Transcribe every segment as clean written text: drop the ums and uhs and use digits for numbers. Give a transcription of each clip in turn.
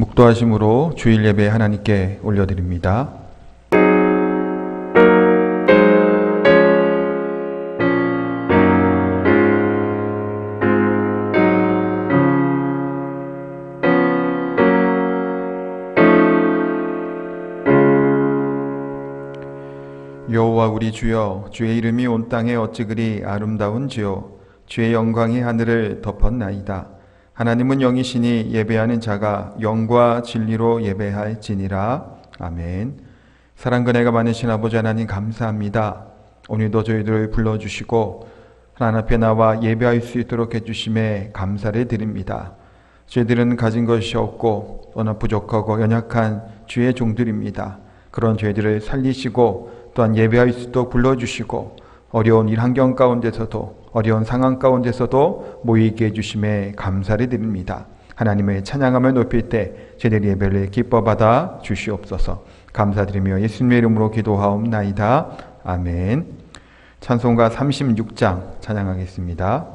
묵도하심으로 주일 예배 하나님께 올려드립니다. 여호와 우리 주여, 주의 이름이 온 땅에 어찌 그리 아름다운지요. 주의 영광이 하늘을 덮었나이다. 하나님은 영이시니 예배하는 자가 영과 진리로 예배할지니라. 아멘. 사랑과 은혜가 많으신 아버지 하나님 감사합니다. 오늘도 저희들을 불러주시고 하나님 앞에 나와 예배할 수 있도록 해주심에 감사를 드립니다. 저희들은 가진 것이 없고 또한 부족하고 연약한 주의 종들입니다. 그런 저희들을 살리시고 또한 예배할 수 있도록 불러주시고 어려운 일 환경 가운데서도 어려운 상황 가운데서도 모이게 해주심에 감사를 드립니다. 하나님의 찬양하며 높일 때 저희들의 예배를 기뻐 받아 주시옵소서. 감사드리며 예수님의 이름으로 기도하옵나이다. 아멘. 찬송가 36장 찬양하겠습니다.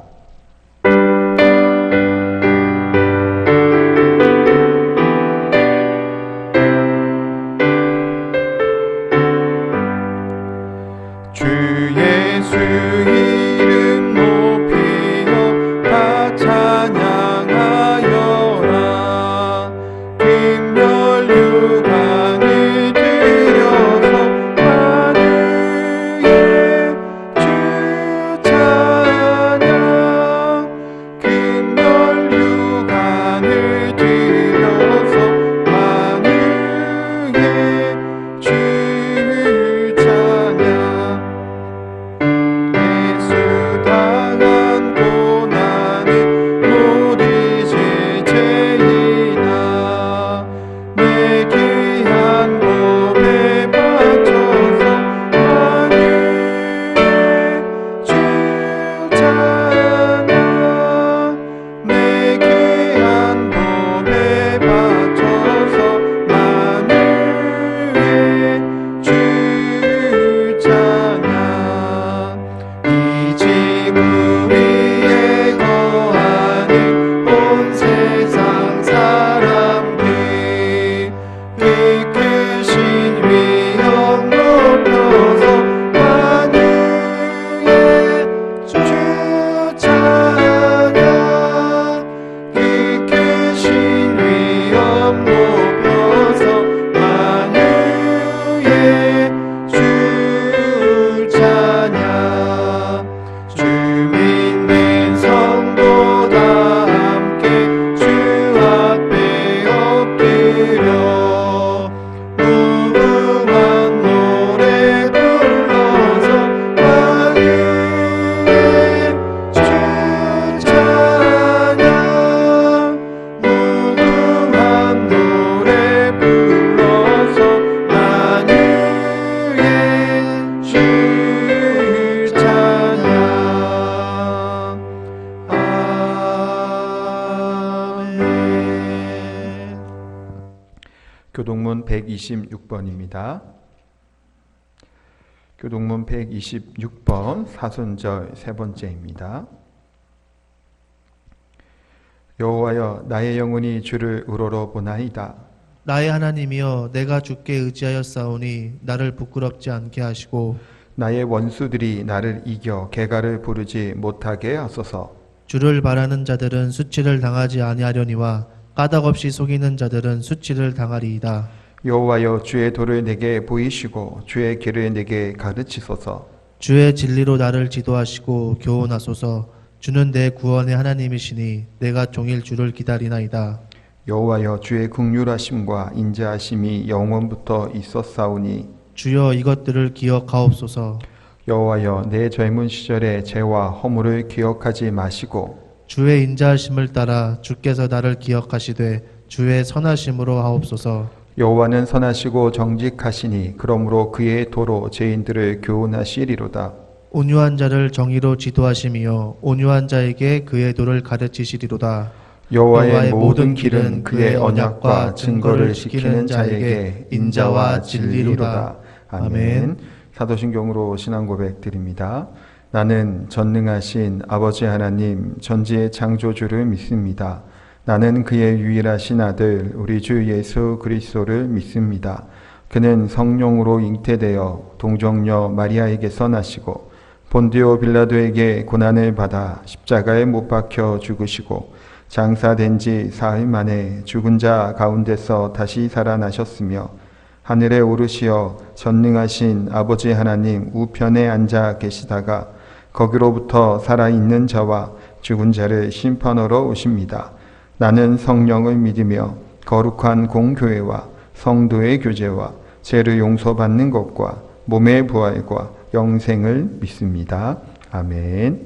교동문 126번입니다. 교동문 126번 사순절 세 번째입니다. 여호와여, 나의 영혼이 주를 우러러 보나이다. 나의 하나님이여, 내가 주께 의지하였사오니 나를 부끄럽지 않게 하시고 나의 원수들이 나를 이겨 개가를 부르지 못하게 하소서. 주를 바라는 자들은 수치를 당하지 아니하려니와 까닭없이 속이는 자들은 수치를 당하리이다. 여호와여, 주의 도를 내게 보이시고 주의 길을 내게 가르치소서. 주의 진리로 나를 지도하시고 교훈하소서. 주는 내 구원의 하나님이시니 내가 종일 주를 기다리나이다. 여호와여, 주의 긍휼하심과 인자하심이 영원부터 있었사오니 주여, 이것들을 기억하옵소서. 여호와여, 내 젊은 시절의 죄와 허물을 기억하지 마시고 주의 인자하심을 따라 주께서 나를 기억하시되 주의 선하심으로 하옵소서. 여호와는 선하시고 정직하시니 그러므로 그의 도로 죄인들을 교훈하시리로다. 온유한 자를 정의로 지도하심이여 온유한 자에게 그의 도를 가르치시리로다. 여호와의 모든 길은 그의 언약과 증거를 지키는 자에게 인자와 진리로다. 아멘. 사도신경으로 신앙 고백 드립니다. 나는 전능하신 아버지 하나님 전지의 창조주를 믿습니다. 나는 그의 유일하신 아들 우리 주 예수 그리스도를 믿습니다. 그는 성령으로 잉태되어 동정녀 마리아에게서 나시고 본디오 빌라도에게 고난을 받아 십자가에 못 박혀 죽으시고 장사된 지 사흘 만에 죽은 자 가운데서 다시 살아나셨으며 하늘에 오르시어 전능하신 아버지 하나님 우편에 앉아 계시다가 거기로부터 살아있는 자와 죽은 자를 심판하러 오십니다. 나는 성령을 믿으며 거룩한 공교회와 성도의 교제와 죄를 용서받는 것과 몸의 부활과 영생을 믿습니다. 아멘.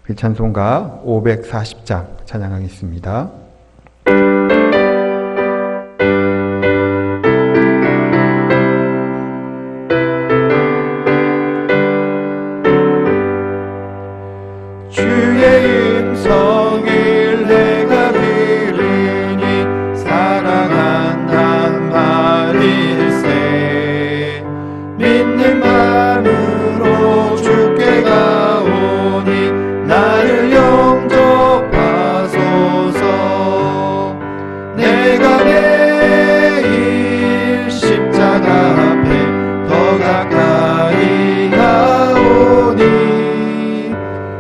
우리 찬송가 540장 찬양하겠습니다. 주의 음성을 내가 들으니 사랑한단 말일세. 믿는 마음으로 주께 가오니 나를 영접하소서. 내가 매일 십자가 앞에 더 가까이 가오니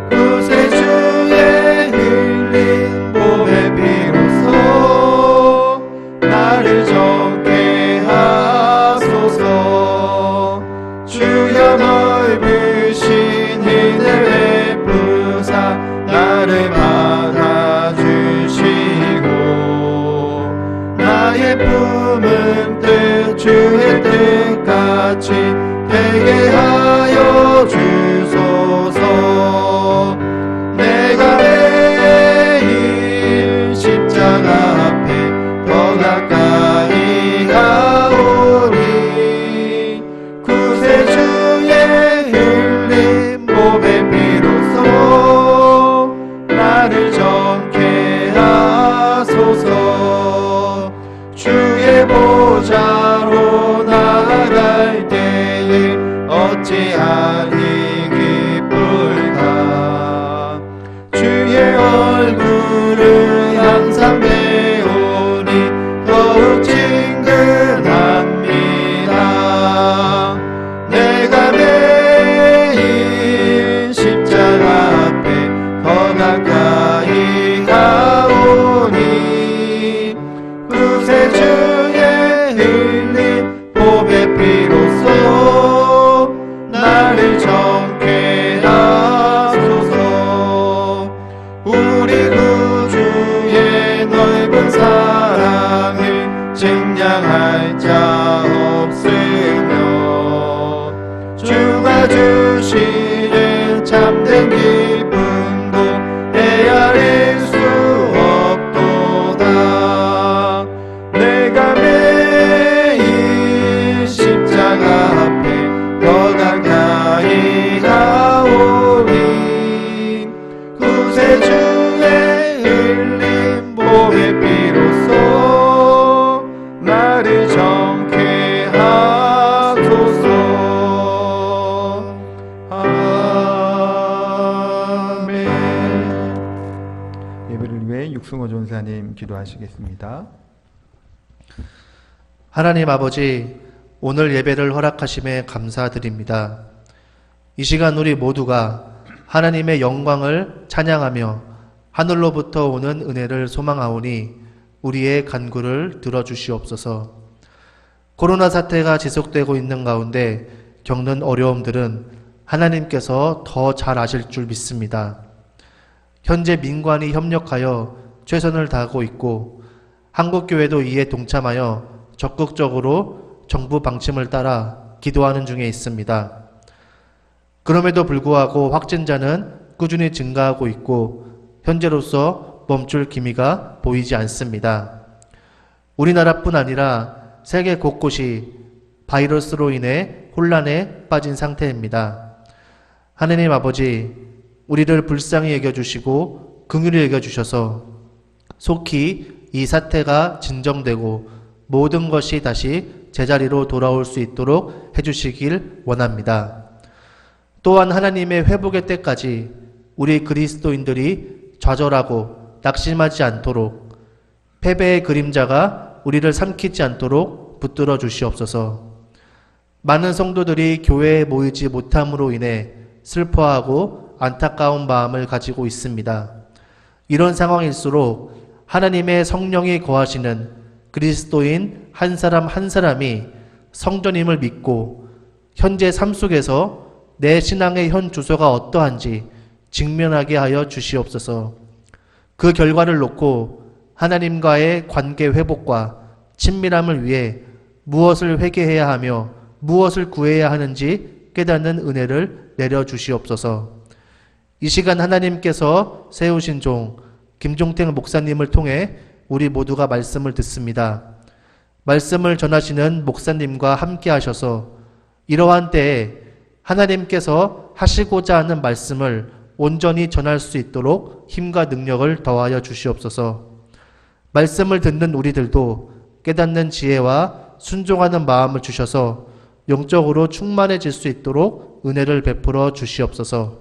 구세주의 흘린 몸의 피로써 나를 정케 하소서. 주여 넓으신 은혜 베푸사 나를 받아주시고 나의 품은 뜻 주의 뜻같이 되게 하여 주소서. 내가 매일 십자가 앞에 더 가까이 가오니 구세주의 흘린 몸의 피로써 나를 정케 하소서. 주의 보좌로 나아갈 때에 어찌하니 기쁠까. 주의 얼굴을 항상 배우니 더욱 친근합니다. 내가 매일 십자가 앞에 더 가까이 가오니 구세주의 흘린 몸의 피로써 나를 정케 하소서. 우리 구주의 넓은 사랑을 증량할 자 없으며 주가 주시는 참된 기쁨도 헤아릴 수 없도다. 내가 매일 십자가 앞에 더 가까이 가오니 구세주의 흘린 몸의 피로써 나를 정케 하소서. 아멘. 예배를 위해 육승호 전사님 기도하시겠습니다. 하나님 아버지, 오늘 예배를 허락하심에 감사드립니다. 이 시간 우리 모두가 하나님의 영광을 찬양하며 하늘로부터 오는 은혜를 소망하오니 우리의 간구를 들어주시옵소서. 코로나 사태가 지속되고 있는 가운데 겪는 어려움들은 하나님께서 더 잘 아실 줄 믿습니다. 현재 민관이 협력하여 최선을 다하고 있고 한국교회도 이에 동참하여 적극적으로 정부 방침을 따라 기도하는 중에 있습니다. 그럼에도 불구하고 확진자는 꾸준히 증가하고 있고 현재로서 멈출 기미가 보이지 않습니다. 우리나라뿐 아니라 세계 곳곳이 바이러스로 인해 혼란에 빠진 상태입니다. 하느님 아버지, 우리를 불쌍히 여겨주시고 긍휼히 여겨주셔서 속히 이 사태가 진정되고 모든 것이 다시 제자리로 돌아올 수 있도록 해주시길 원합니다. 또한 하나님의 회복의 때까지 우리 그리스도인들이 좌절하고 낙심하지 않도록 패배의 그림자가 우리를 삼키지 않도록 붙들어 주시옵소서. 많은 성도들이 교회에 모이지 못함으로 인해 슬퍼하고 안타까운 마음을 가지고 있습니다. 이런 상황일수록 하나님의 성령이 거하시는 그리스도인 한 사람 한 사람이 성전임을 믿고 현재 삶 속에서 내 신앙의 현 주소가 어떠한지 직면하게 하여 주시옵소서. 그 결과를 놓고 하나님과의 관계 회복과 친밀함을 위해 무엇을 회개해야 하며 무엇을 구해야 하는지 깨닫는 은혜를 내려주시옵소서. 이 시간 하나님께서 세우신 종 김종택 목사님을 통해 우리 모두가 말씀을 듣습니다. 말씀을 전하시는 목사님과 함께 하셔서 이러한 때에 하나님께서 하시고자 하는 말씀을 온전히 전할 수 있도록 힘과 능력을 더하여 주시옵소서. 말씀을 듣는 우리들도 깨닫는 지혜와 순종하는 마음을 주셔서 영적으로 충만해질 수 있도록 은혜를 베풀어 주시옵소서.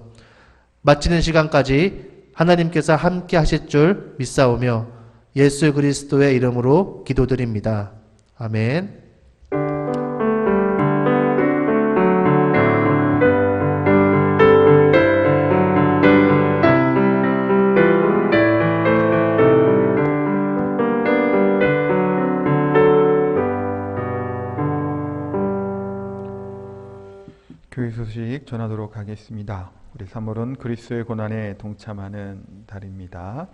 마치는 시간까지 하나님께서 함께 하실 줄 믿사오며 예수 그리스도의 이름으로 기도드립니다. 아멘. 교회 소식 전하도록 하겠습니다. 우리 3월은 그리스도의 고난에 동참하는 달입니다.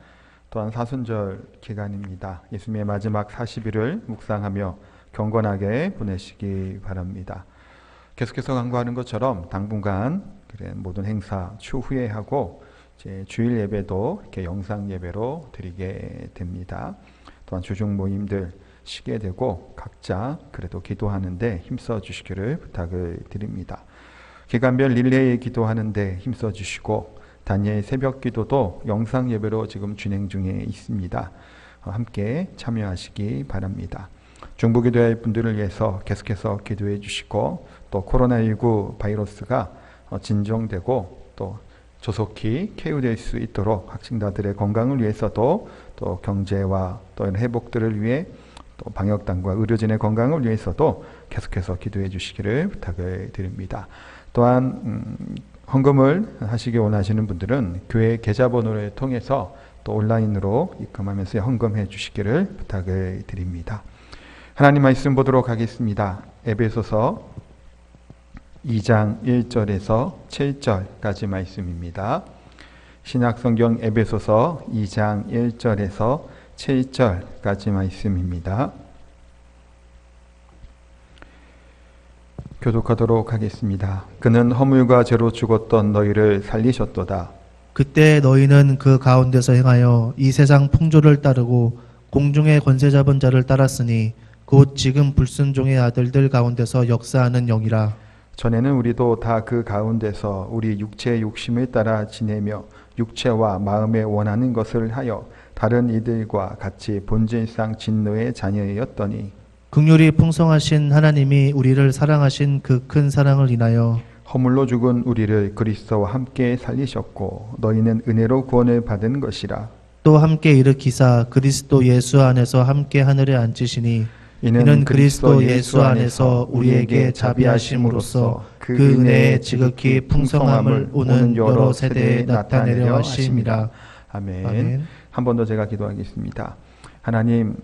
또한 사순절 기간입니다. 예수님의 마지막 40일을 묵상하며 경건하게 보내시기 바랍니다. 계속해서 강구하는 것처럼 당분간 모든 행사 추후에 하고 이제 주일 예배도 이렇게 영상 예배로 드리게 됩니다. 또한 주중 모임들 쉬게 되고 각자 그래도 기도하는데 힘써 주시기를 부탁을 드립니다. 기간별 릴레이 기도하는데 힘써 주시고 단예의 새벽 기도도 영상 예배로 지금 진행 중에 있습니다. 함께 참여하시기 바랍니다. 중보기도할 분들을 위해서 계속해서 기도해 주시고 또 코로나19 바이러스가 진정되고 또 조속히 쾌유될 수 있도록 확진자들의 건강을 위해서도 또 경제와 또 이런 회복들을 위해 또 방역당과 의료진의 건강을 위해서도 계속해서 기도해 주시기를 부탁을 드립니다. 또한 헌금을 하시기 원하시는 분들은 교회 계좌번호를 통해서 또 온라인으로 입금하면서 헌금해 주시기를 부탁을 드립니다. 하나님 말씀 보도록 하겠습니다. 에베소서 2장 1절에서 7절까지 말씀입니다. 신약성경 에베소서 2장 1절에서 7절까지 말씀입니다. 교독하도록 하겠습니다. 그는 허물과 죄로 죽었던 너희를 살리셨도다. 그때 너희는 그 가운데서 행하여 이 세상 풍조를 따르고 공중의 권세 잡은 자를 따랐으니 곧 지금 불순종의 아들들 가운데서 역사하는 영이라. 전에는 우리도 다 그 가운데서 우리 육체의 욕심을 따라 지내며 육체와 마음에 원하는 것을 하여 다른 이들과 같이 본질상 진노의 자녀였더니 긍휼이 풍성하신 하나님이 우리를 사랑하신 그 큰 사랑을 인하여 허물로 죽은 우리를 그리스도와 함께 살리셨고 너희는 은혜로 구원을 받은 것이라. 또 함께 일으키사 그리스도 예수 안에서 함께 하늘에 앉으시니 이는 그리스도 예수 안에서 우리에게 자비하심으로써 그 은혜의 지극히 풍성함을 오는 여러 세대에 나타내려 하심이라. 아멘. 아멘. 한 번 더 제가 기도하겠습니다. 하나님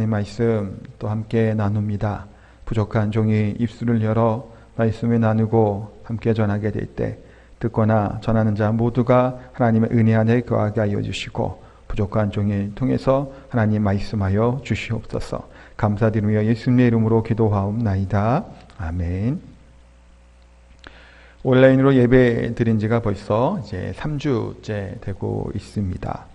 말씀 또 함께 나눕니다. 부족한 종이 입술을 열어 말씀을 나누고 함께 전하게 될 때 듣거나 전하는 자 모두가 하나님의 은혜 안에 거하게 하여 주시고 부족한 종을 통해서 하나님 말씀하여 주시옵소서. 감사드리며 예수님의 이름으로 기도하옵나이다. 아멘. 온라인으로 예배 드린 지가 벌써 이제 3주째 되고 있습니다.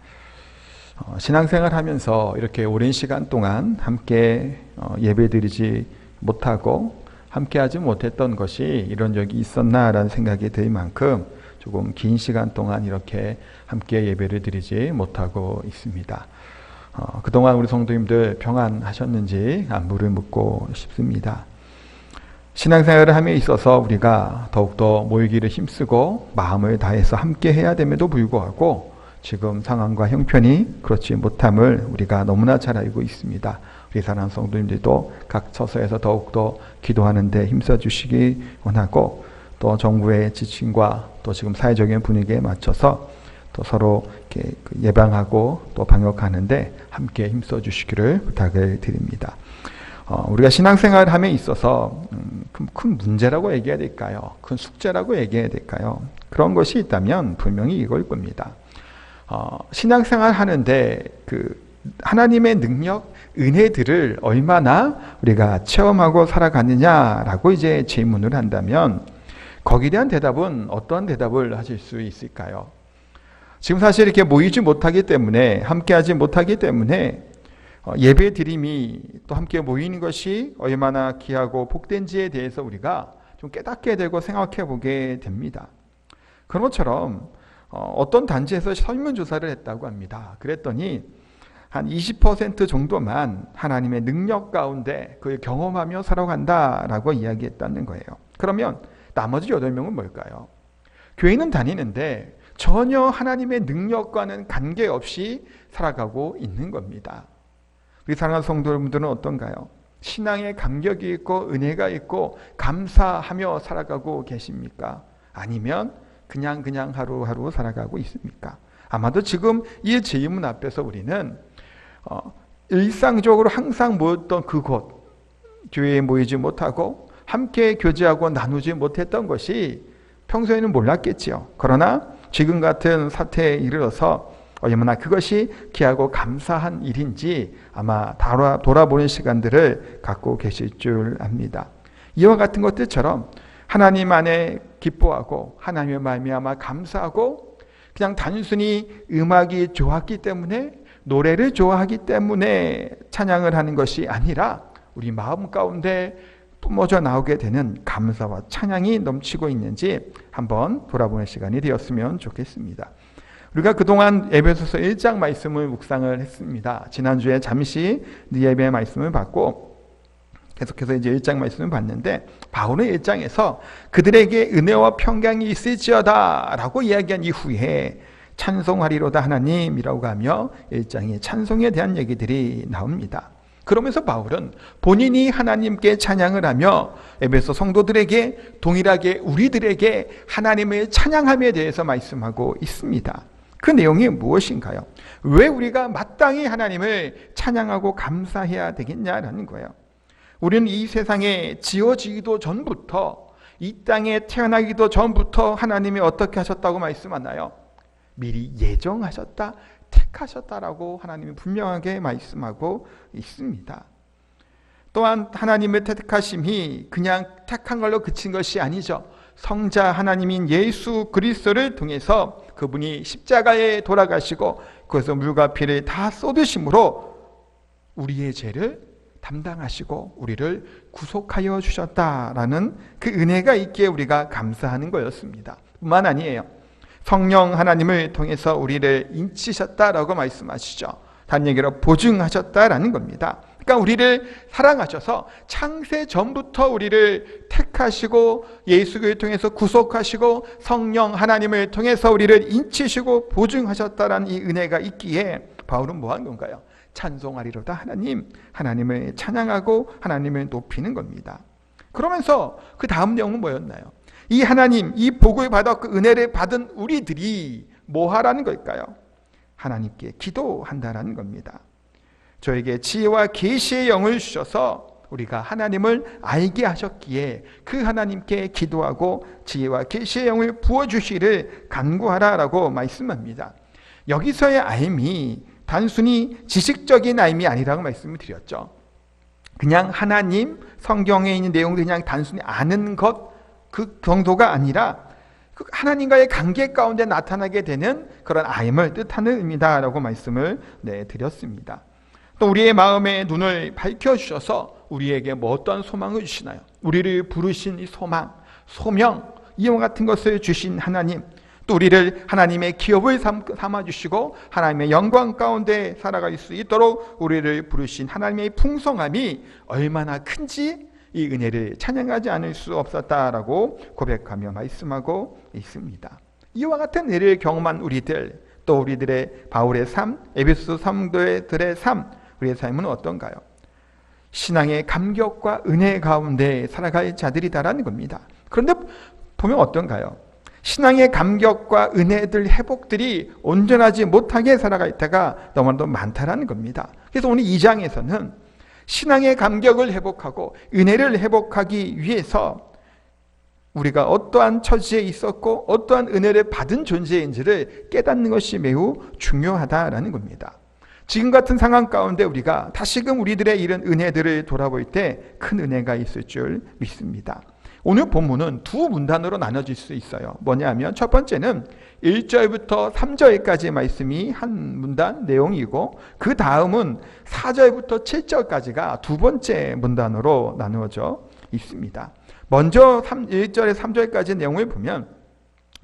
신앙생활 하면서 이렇게 오랜 시간 동안 함께 예배 드리지 못하고 함께 하지 못했던 것이 이런 적이 있었나라는 생각이 들 만큼 조금 긴 시간 동안 이렇게 함께 예배를 드리지 못하고 있습니다. 그동안 우리 성도님들 평안하셨는지 안부를 묻고 싶습니다. 신앙생활을 함에 있어서 우리가 더욱더 모이기를 힘쓰고 마음을 다해서 함께 해야 됨에도 불구하고 지금 상황과 형편이 그렇지 못함을 우리가 너무나 잘 알고 있습니다. 우리 사랑하는 성도님들도 각 처소에서 더욱더 기도하는 데 힘써 주시기 원하고, 또 정부의 지침과 또 지금 사회적인 분위기에 맞춰서 또 서로 이렇게 예방하고 또 방역하는데 함께 힘써 주시기를 부탁을 드립니다. 우리가 신앙생활을 함에 있어서 큰 문제라고 얘기해야 될까요? 큰 숙제라고 얘기해야 될까요? 그런 것이 있다면 분명히 이걸 겁니다. 신앙생활 하는데 하나님의 능력, 은혜들을 얼마나 우리가 체험하고 살아가느냐라고 이제 질문을 한다면 거기에 대한 대답은 어떠한 대답을 하실 수 있을까요? 지금 사실 이렇게 모이지 못하기 때문에, 함께하지 못하기 때문에 예배 드림이 또 함께 모이는 것이 얼마나 귀하고 복된지에 대해서 우리가 좀 깨닫게 되고 생각해 보게 됩니다. 그런 것처럼 어떤 단지에서 설문조사를 했다고 합니다. 그랬더니 한 20% 정도만 하나님의 능력 가운데 그걸 경험하며 살아간다라고 이야기했다는 거예요. 그러면 나머지 8명은 뭘까요? 교회는 다니는데 전혀 하나님의 능력과는 관계없이 살아가고 있는 겁니다. 우리 사랑하는 성도 여러분들은 어떤가요? 신앙에 감격이 있고 은혜가 있고 감사하며 살아가고 계십니까? 아니면 그냥 하루하루 살아가고 있습니까? 아마도 지금 이 질문 앞에서 우리는 일상적으로 항상 모였던 그곳, 교회에 모이지 못하고 함께 교제하고 나누지 못했던 것이 평소에는 몰랐겠지요. 그러나 지금 같은 사태에 이르러서 얼마나 그것이 귀하고 감사한 일인지 아마 돌아보는 시간들을 갖고 계실 줄 압니다. 이와 같은 것들처럼 하나님 안에 기뻐하고 하나님의 말미암아 감사하고, 그냥 단순히 음악이 좋았기 때문에, 노래를 좋아하기 때문에 찬양을 하는 것이 아니라 우리 마음 가운데 뿜어져 나오게 되는 감사와 찬양이 넘치고 있는지 한번 돌아보는 시간이 되었으면 좋겠습니다. 우리가 그동안 에베소서 1장 말씀을 묵상을 했습니다. 지난주에 잠시 예배 말씀을 받고 계속해서 이제 1장 말씀을 봤는데, 바울은 1장에서 그들에게 은혜와 평강이 있을지어다 라고 이야기한 이후에 찬송하리로다 하나님이라고 하며 1장에 찬송에 대한 얘기들이 나옵니다. 그러면서 바울은 본인이 하나님께 찬양을 하며 에베소 성도들에게 동일하게 우리들에게 하나님의 찬양함에 대해서 말씀하고 있습니다. 그 내용이 무엇인가요? 왜 우리가 마땅히 하나님을 찬양하고 감사해야 되겠냐라는 거예요. 우리는 이 세상에 지어지기도 전부터, 이 땅에 태어나기도 전부터 하나님이 어떻게 하셨다고 말씀하나요? 미리 예정하셨다, 택하셨다라고 하나님이 분명하게 말씀하고 있습니다. 또한 하나님의 택하심이 그냥 택한 걸로 그친 것이 아니죠. 성자 하나님인 예수 그리스도를 통해서 그분이 십자가에 돌아가시고 거기서 물과 피를 다 쏟으심으로 우리의 죄를 담당하시고 우리를 구속하여 주셨다라는 그 은혜가 있기에 우리가 감사하는 거였습니다. 뿐만 아니에요. 성령 하나님을 통해서 우리를 인치셨다라고 말씀하시죠. 다른 얘기로 보증하셨다라는 겁니다. 그러니까 우리를 사랑하셔서 창세 전부터 우리를 택하시고 예수를 통해서 구속하시고 성령 하나님을 통해서 우리를 인치시고 보증하셨다라는 이 은혜가 있기에 바울은 뭐 한 건가요? 찬송하리로다 하나님, 하나님을 찬양하고 하나님을 높이는 겁니다. 그러면서 그 다음 내용은 뭐였나요? 이 하나님, 이 복을 받았고 은혜를 받은 우리들이 뭐 하라는 걸까요? 하나님께 기도한다라는 겁니다. 저에게 지혜와 계시의 영을 주셔서 우리가 하나님을 알게 하셨기에 그 하나님께 기도하고 지혜와 계시의 영을 부어주시기를 간구하라라고 말씀합니다. 여기서의 알미, 단순히 지식적인 알미 아니라고 말씀을 드렸죠. 그냥 하나님, 성경에 있는 내용을 그냥 단순히 아는 것, 그 정도가 아니라 하나님과의 관계 가운데 나타나게 되는 그런 알을 뜻하는 의미다라고 말씀을 드렸습니다. 또 우리의 마음의 눈을 밝혀주셔서 우리에게 뭐 어떤 소망을 주시나요? 우리를 부르신 이 소망, 소명, 이와 같은 것을 주신 하나님, 또 우리를 하나님의 기업을 삼아주시고 하나님의 영광 가운데 살아갈 수 있도록 우리를 부르신 하나님의 풍성함이 얼마나 큰지 이 은혜를 찬양하지 않을 수 없었다라고 고백하며 말씀하고 있습니다. 이와 같은 은혜를 경험한 우리들, 또 우리들의 바울의 삶, 에베소 성도들의 삶, 우리의 삶은 어떤가요? 신앙의 감격과 은혜 가운데 살아갈 자들이다라는 겁니다. 그런데 보면 어떤가요? 신앙의 감격과 은혜들, 회복들이 온전하지 못하게 살아갈 때가 너무나도 많다라는 겁니다. 그래서 오늘 2장에서는 신앙의 감격을 회복하고 은혜를 회복하기 위해서 우리가 어떠한 처지에 있었고 어떠한 은혜를 받은 존재인지를 깨닫는 것이 매우 중요하다라는 겁니다. 지금 같은 상황 가운데 우리가 다시금 우리들의 이런 은혜들을 돌아볼 때 큰 은혜가 있을 줄 믿습니다. 오늘 본문은 두 문단으로 나눠질 수 있어요. 뭐냐면 첫 번째는 1절부터 3절까지 말씀이 한 문단 내용이고, 그 다음은 4절부터 7절까지가 두 번째 문단으로 나누어져 있습니다. 먼저 1절에 3절까지 내용을 보면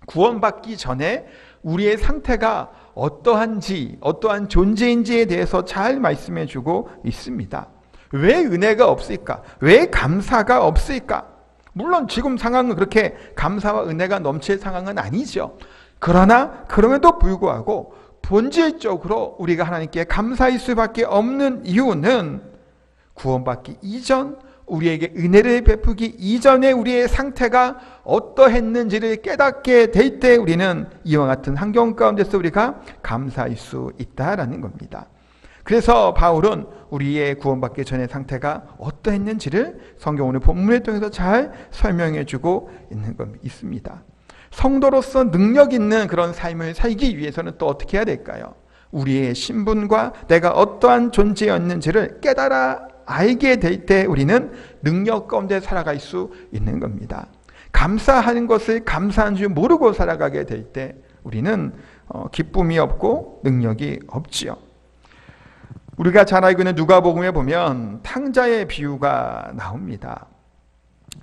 구원받기 전에 우리의 상태가 어떠한지, 어떠한 존재인지에 대해서 잘 말씀해 주고 있습니다. 왜 은혜가 없을까? 왜 감사가 없을까? 물론 지금 상황은 그렇게 감사와 은혜가 넘칠 상황은 아니죠. 그러나 그럼에도 불구하고 본질적으로 우리가 하나님께 감사할 수밖에 없는 이유는 구원받기 이전, 우리에게 은혜를 베푸기 이전에 우리의 상태가 어떠했는지를 깨닫게 될 때 우리는 이와 같은 환경 가운데서 우리가 감사할 수 있다라는 겁니다. 그래서 바울은 우리의 구원받기 전의 상태가 어떠했는지를 성경 오늘 본문을 통해서 잘 설명해 주고 있습니다. 성도로서 능력 있는 그런 삶을 살기 위해서는 또 어떻게 해야 될까요? 우리의 신분과 내가 어떠한 존재였는지를 깨달아 알게 될 때 우리는 능력 가운데 살아갈 수 있는 겁니다. 감사하는 것을 감사한 줄 모르고 살아가게 될 때 우리는 기쁨이 없고 능력이 없지요. 우리가 잘 알고 있는 누가복음에 보면 탕자의 비유가 나옵니다.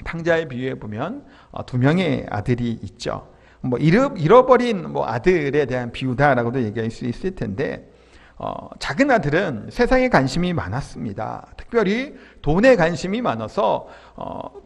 탕자의 비유에 보면 두 명의 아들이 있죠. 잃어버린 아들에 대한 비유다라고도 얘기할 수 있을 텐데, 작은 아들은 세상에 관심이 많았습니다. 특별히 돈에 관심이 많아서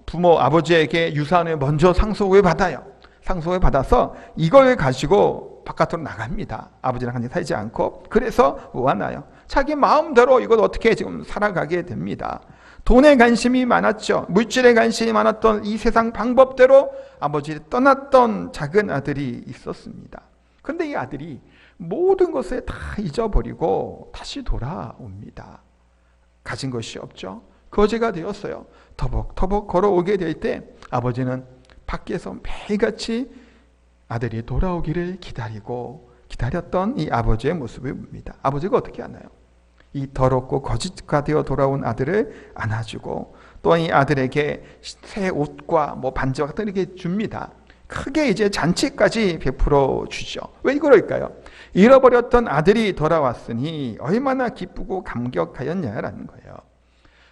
부모 아버지에게 유산을 먼저 상속을 받아요. 상속을 받아서 이걸 가지고 바깥으로 나갑니다. 아버지랑 같이 살지 않고. 그래서 모아놔요. 자기 마음대로 이걸 어떻게 지금 살아가게 됩니다. 돈에 관심이 많았죠. 물질에 관심이 많았던 이 세상 방법대로 아버지를 떠났던 작은 아들이 있었습니다. 그런데 이 아들이 모든 것을 다 잊어버리고 다시 돌아옵니다. 가진 것이 없죠. 거지가 되었어요. 터벅터벅 걸어오게 될 때 아버지는 밖에서 매일같이 아들이 돌아오기를 기다렸던 이 아버지의 모습을 봅니다. 아버지가 어떻게 하나요? 이 더럽고 거지가 되어 돌아온 아들을 안아주고 또 이 아들에게 새 옷과 반지와 같은 이렇게 줍니다. 크게 이제 잔치까지 베풀어 주죠. 왜 그럴까요? 잃어버렸던 아들이 돌아왔으니 얼마나 기쁘고 감격하였냐라는 거예요.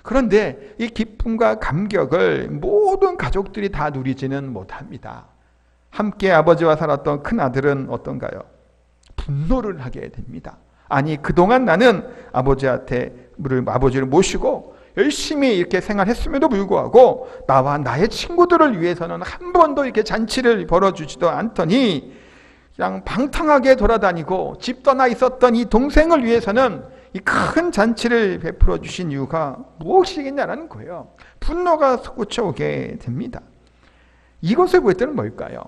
그런데 이 기쁨과 감격을 모든 가족들이 다 누리지는 못합니다. 함께 아버지와 살았던 큰 아들은 어떤가요? 분노를 하게 됩니다. 아니, 그동안 나는 아버지를 모시고 열심히 이렇게 생활했음에도 불구하고 나와 나의 친구들을 위해서는 한 번도 이렇게 잔치를 벌어주지도 않더니 그냥 방탕하게 돌아다니고 집 떠나 있었던 이 동생을 위해서는 이 큰 잔치를 베풀어 주신 이유가 무엇이겠냐라는 거예요. 분노가 솟구쳐오게 됩니다. 이것을 볼 때는 뭘까요?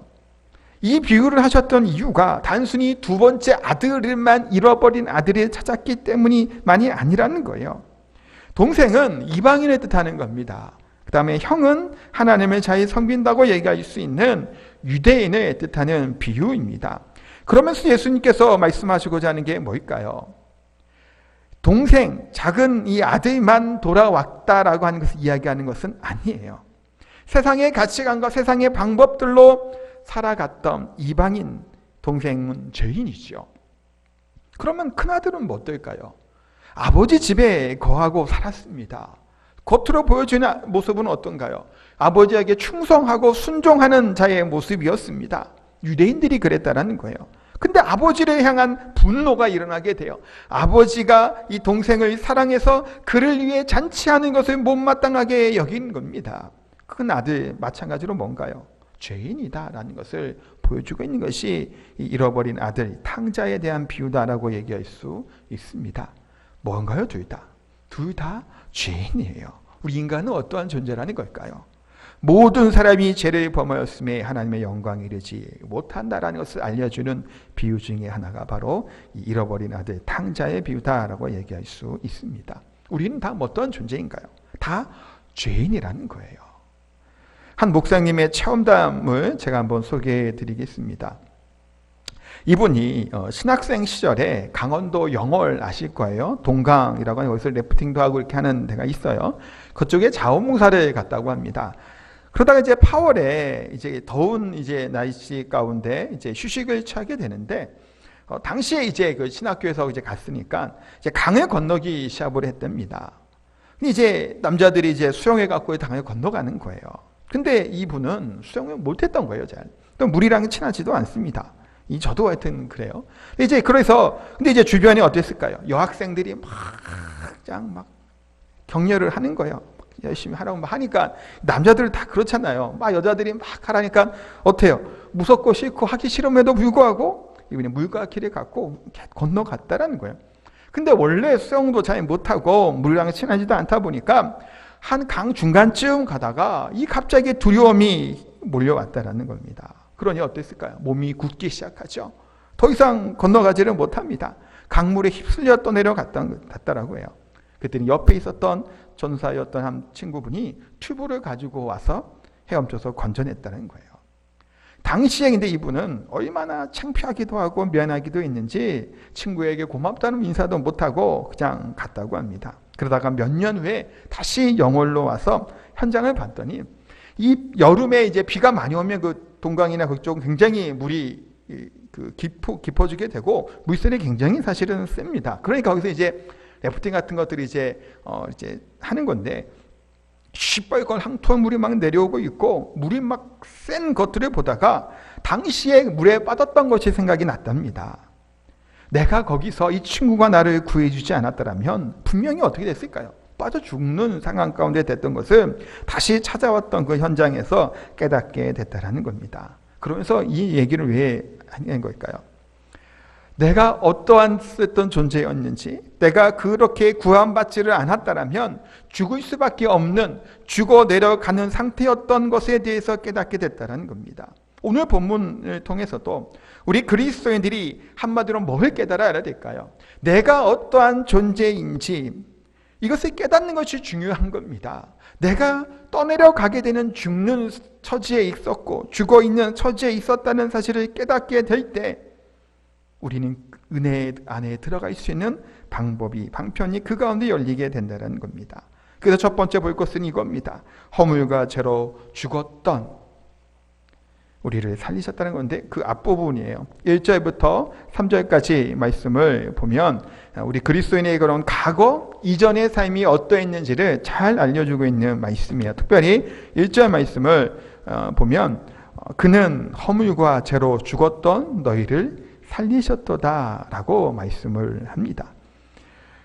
이 비유를 하셨던 이유가 단순히 두 번째 아들만 잃어버린 아들을 찾았기 때문이만이 아니라는 거예요. 동생은 이방인을 뜻하는 겁니다. 그 다음에 형은 하나님을 잘 섬긴다고 얘기할 수 있는 유대인을 뜻하는 비유입니다. 그러면서 예수님께서 말씀하시고자 하는 게 뭘까요? 동생, 작은 이 아들만 돌아왔다라고 하는 것을 이야기하는 것은 아니에요. 세상의 가치관과 세상의 방법들로 살아갔던 이방인 동생은 죄인이죠. 그러면 큰아들은 뭐 어떨까요? 아버지 집에 거하고 살았습니다. 겉으로 보여주는 모습은 어떤가요? 아버지에게 충성하고 순종하는 자의 모습이었습니다. 유대인들이 그랬다라는 거예요. 근데 아버지를 향한 분노가 일어나게 돼요. 아버지가 이 동생을 사랑해서 그를 위해 잔치하는 것을 못마땅하게 여긴 겁니다. 큰 아들 마찬가지로 뭔가요? 죄인이다라는 것을 보여주고 있는 것이 이 잃어버린 아들 탕자에 대한 비유다라고 얘기할 수 있습니다. 뭔가요? 둘 다 죄인이에요. 우리 인간은 어떠한 존재라는 걸까요? 모든 사람이 죄를 범하였음에 하나님의 영광에 이르지 못한다라는 것을 알려주는 비유 중에 하나가 바로 이 잃어버린 아들 탕자의 비유다라고 얘기할 수 있습니다. 우리는 다 어떠한 존재인가요? 다 죄인이라는 거예요. 한 목사님의 체험담을 제가 한번 소개해 드리겠습니다. 이분이 신학생 시절에 강원도 영월 아실 거예요. 동강이라고 하는 거기서 래프팅도 하고 이렇게 하는 데가 있어요. 그쪽에 자원봉사를 갔다고 합니다. 그러다가 이제 8월에 이제 더운 이제 날씨 가운데 이제 휴식을 취하게 되는데 당시에 이제 그 신학교에서 이제 갔으니까 이제 강을 건너기 시합을 했답니다. 근데 이제 남자들이 이제 수영해 갖고 강을 건너가는 거예요. 근데 이분은 수영을 못했던 거예요, 잘. 또 물이랑 친하지도 않습니다. 저도 하여튼 그래요. 근데 이제 주변이 어땠을까요? 여학생들이 막 격려를 하는 거예요. 열심히 하라고 하니까 남자들 다 그렇잖아요. 막 여자들이 막 하라니까 어때요? 무섭고 싫고 하기 싫음에도 불구하고 이분이 물과 길을 갖고 건너갔다라는 거예요. 근데 원래 수영도 잘 못하고 물이랑 친하지도 않다 보니까 한 강 중간쯤 가다가 이 갑자기 두려움이 몰려왔다라는 겁니다. 그러니 어땠을까요? 몸이 굳기 시작하죠. 더 이상 건너가지를 못합니다. 강물에 휩쓸려 떠내려갔다라고 해요. 그랬더니 옆에 있었던 전사였던 한 친구분이 튜브를 가지고 와서 헤엄쳐서 건져냈다는 거예요. 당시에 근데 이분은 얼마나 창피하기도 하고 미안하기도 했는지 친구에게 고맙다는 인사도 못하고 그냥 갔다고 합니다. 그러다가 몇 년 후에 다시 영월로 와서 현장을 봤더니 이 여름에 이제 비가 많이 오면 그 동강이나 그쪽 굉장히 물이 깊어지게 되고 물살이 굉장히 사실은 셉니다. 그러니까 거기서 이제 래프팅 같은 것들이 이제 하는 건데 시뻘건 항토물이 막 내려오고 있고 물이 막 센 것들을 보다가 당시에 물에 빠졌던 것이 생각이 났답니다. 내가 거기서 이 친구가 나를 구해주지 않았더라면 분명히 어떻게 됐을까요? 빠져 죽는 상황 가운데 됐던 것을 다시 찾아왔던 그 현장에서 깨닫게 됐다라는 겁니다. 그러면서 이 얘기를 왜 하는 걸까요? 내가 어떠한 쓰던 존재였는지, 내가 그렇게 구원받지를 않았다면 죽을 수밖에 없는 죽어 내려가는 상태였던 것에 대해서 깨닫게 됐다는 겁니다. 오늘 본문을 통해서도 우리 그리스도인들이 한마디로 뭘 깨달아야 될까요? 내가 어떠한 존재인지 이것을 깨닫는 것이 중요한 겁니다. 내가 떠내려가게 되는 죽는 처지에 있었고 죽어있는 처지에 있었다는 사실을 깨닫게 될 때 우리는 은혜 안에 들어갈 수 있는 방편이 그 가운데 열리게 된다는 겁니다. 그래서 첫 번째 볼 것은 이겁니다. 허물과 죄로 죽었던 우리를 살리셨다는 건데 그 앞부분이에요. 1절부터 3절까지 말씀을 보면 우리 그리스도인에게 그런 과거 이전의 삶이 어떠했는지를 잘 알려주고 있는 말씀이에요. 특별히 1절 말씀을 보면 그는 허물과 죄로 죽었던 너희를 살리셨도다라고 말씀을 합니다.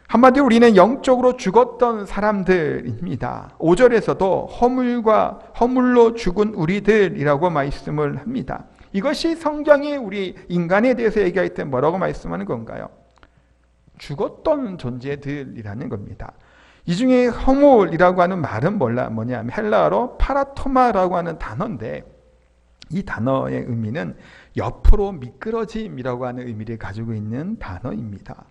한마디로 우리는 영적으로 죽었던 사람들입니다. 5절에서도 허물로 죽은 우리들이라고 말씀을 합니다. 이것이 성경이 우리 인간에 대해서 얘기할 때 뭐라고 말씀하는 건가요? 죽었던 존재들이라는 겁니다. 이 중에 허물이라고 하는 말은 뭐냐면 헬라어로 파라토마라고 하는 단어인데 이 단어의 의미는 옆으로 미끄러짐이라고 하는 의미를 가지고 있는 단어입니다.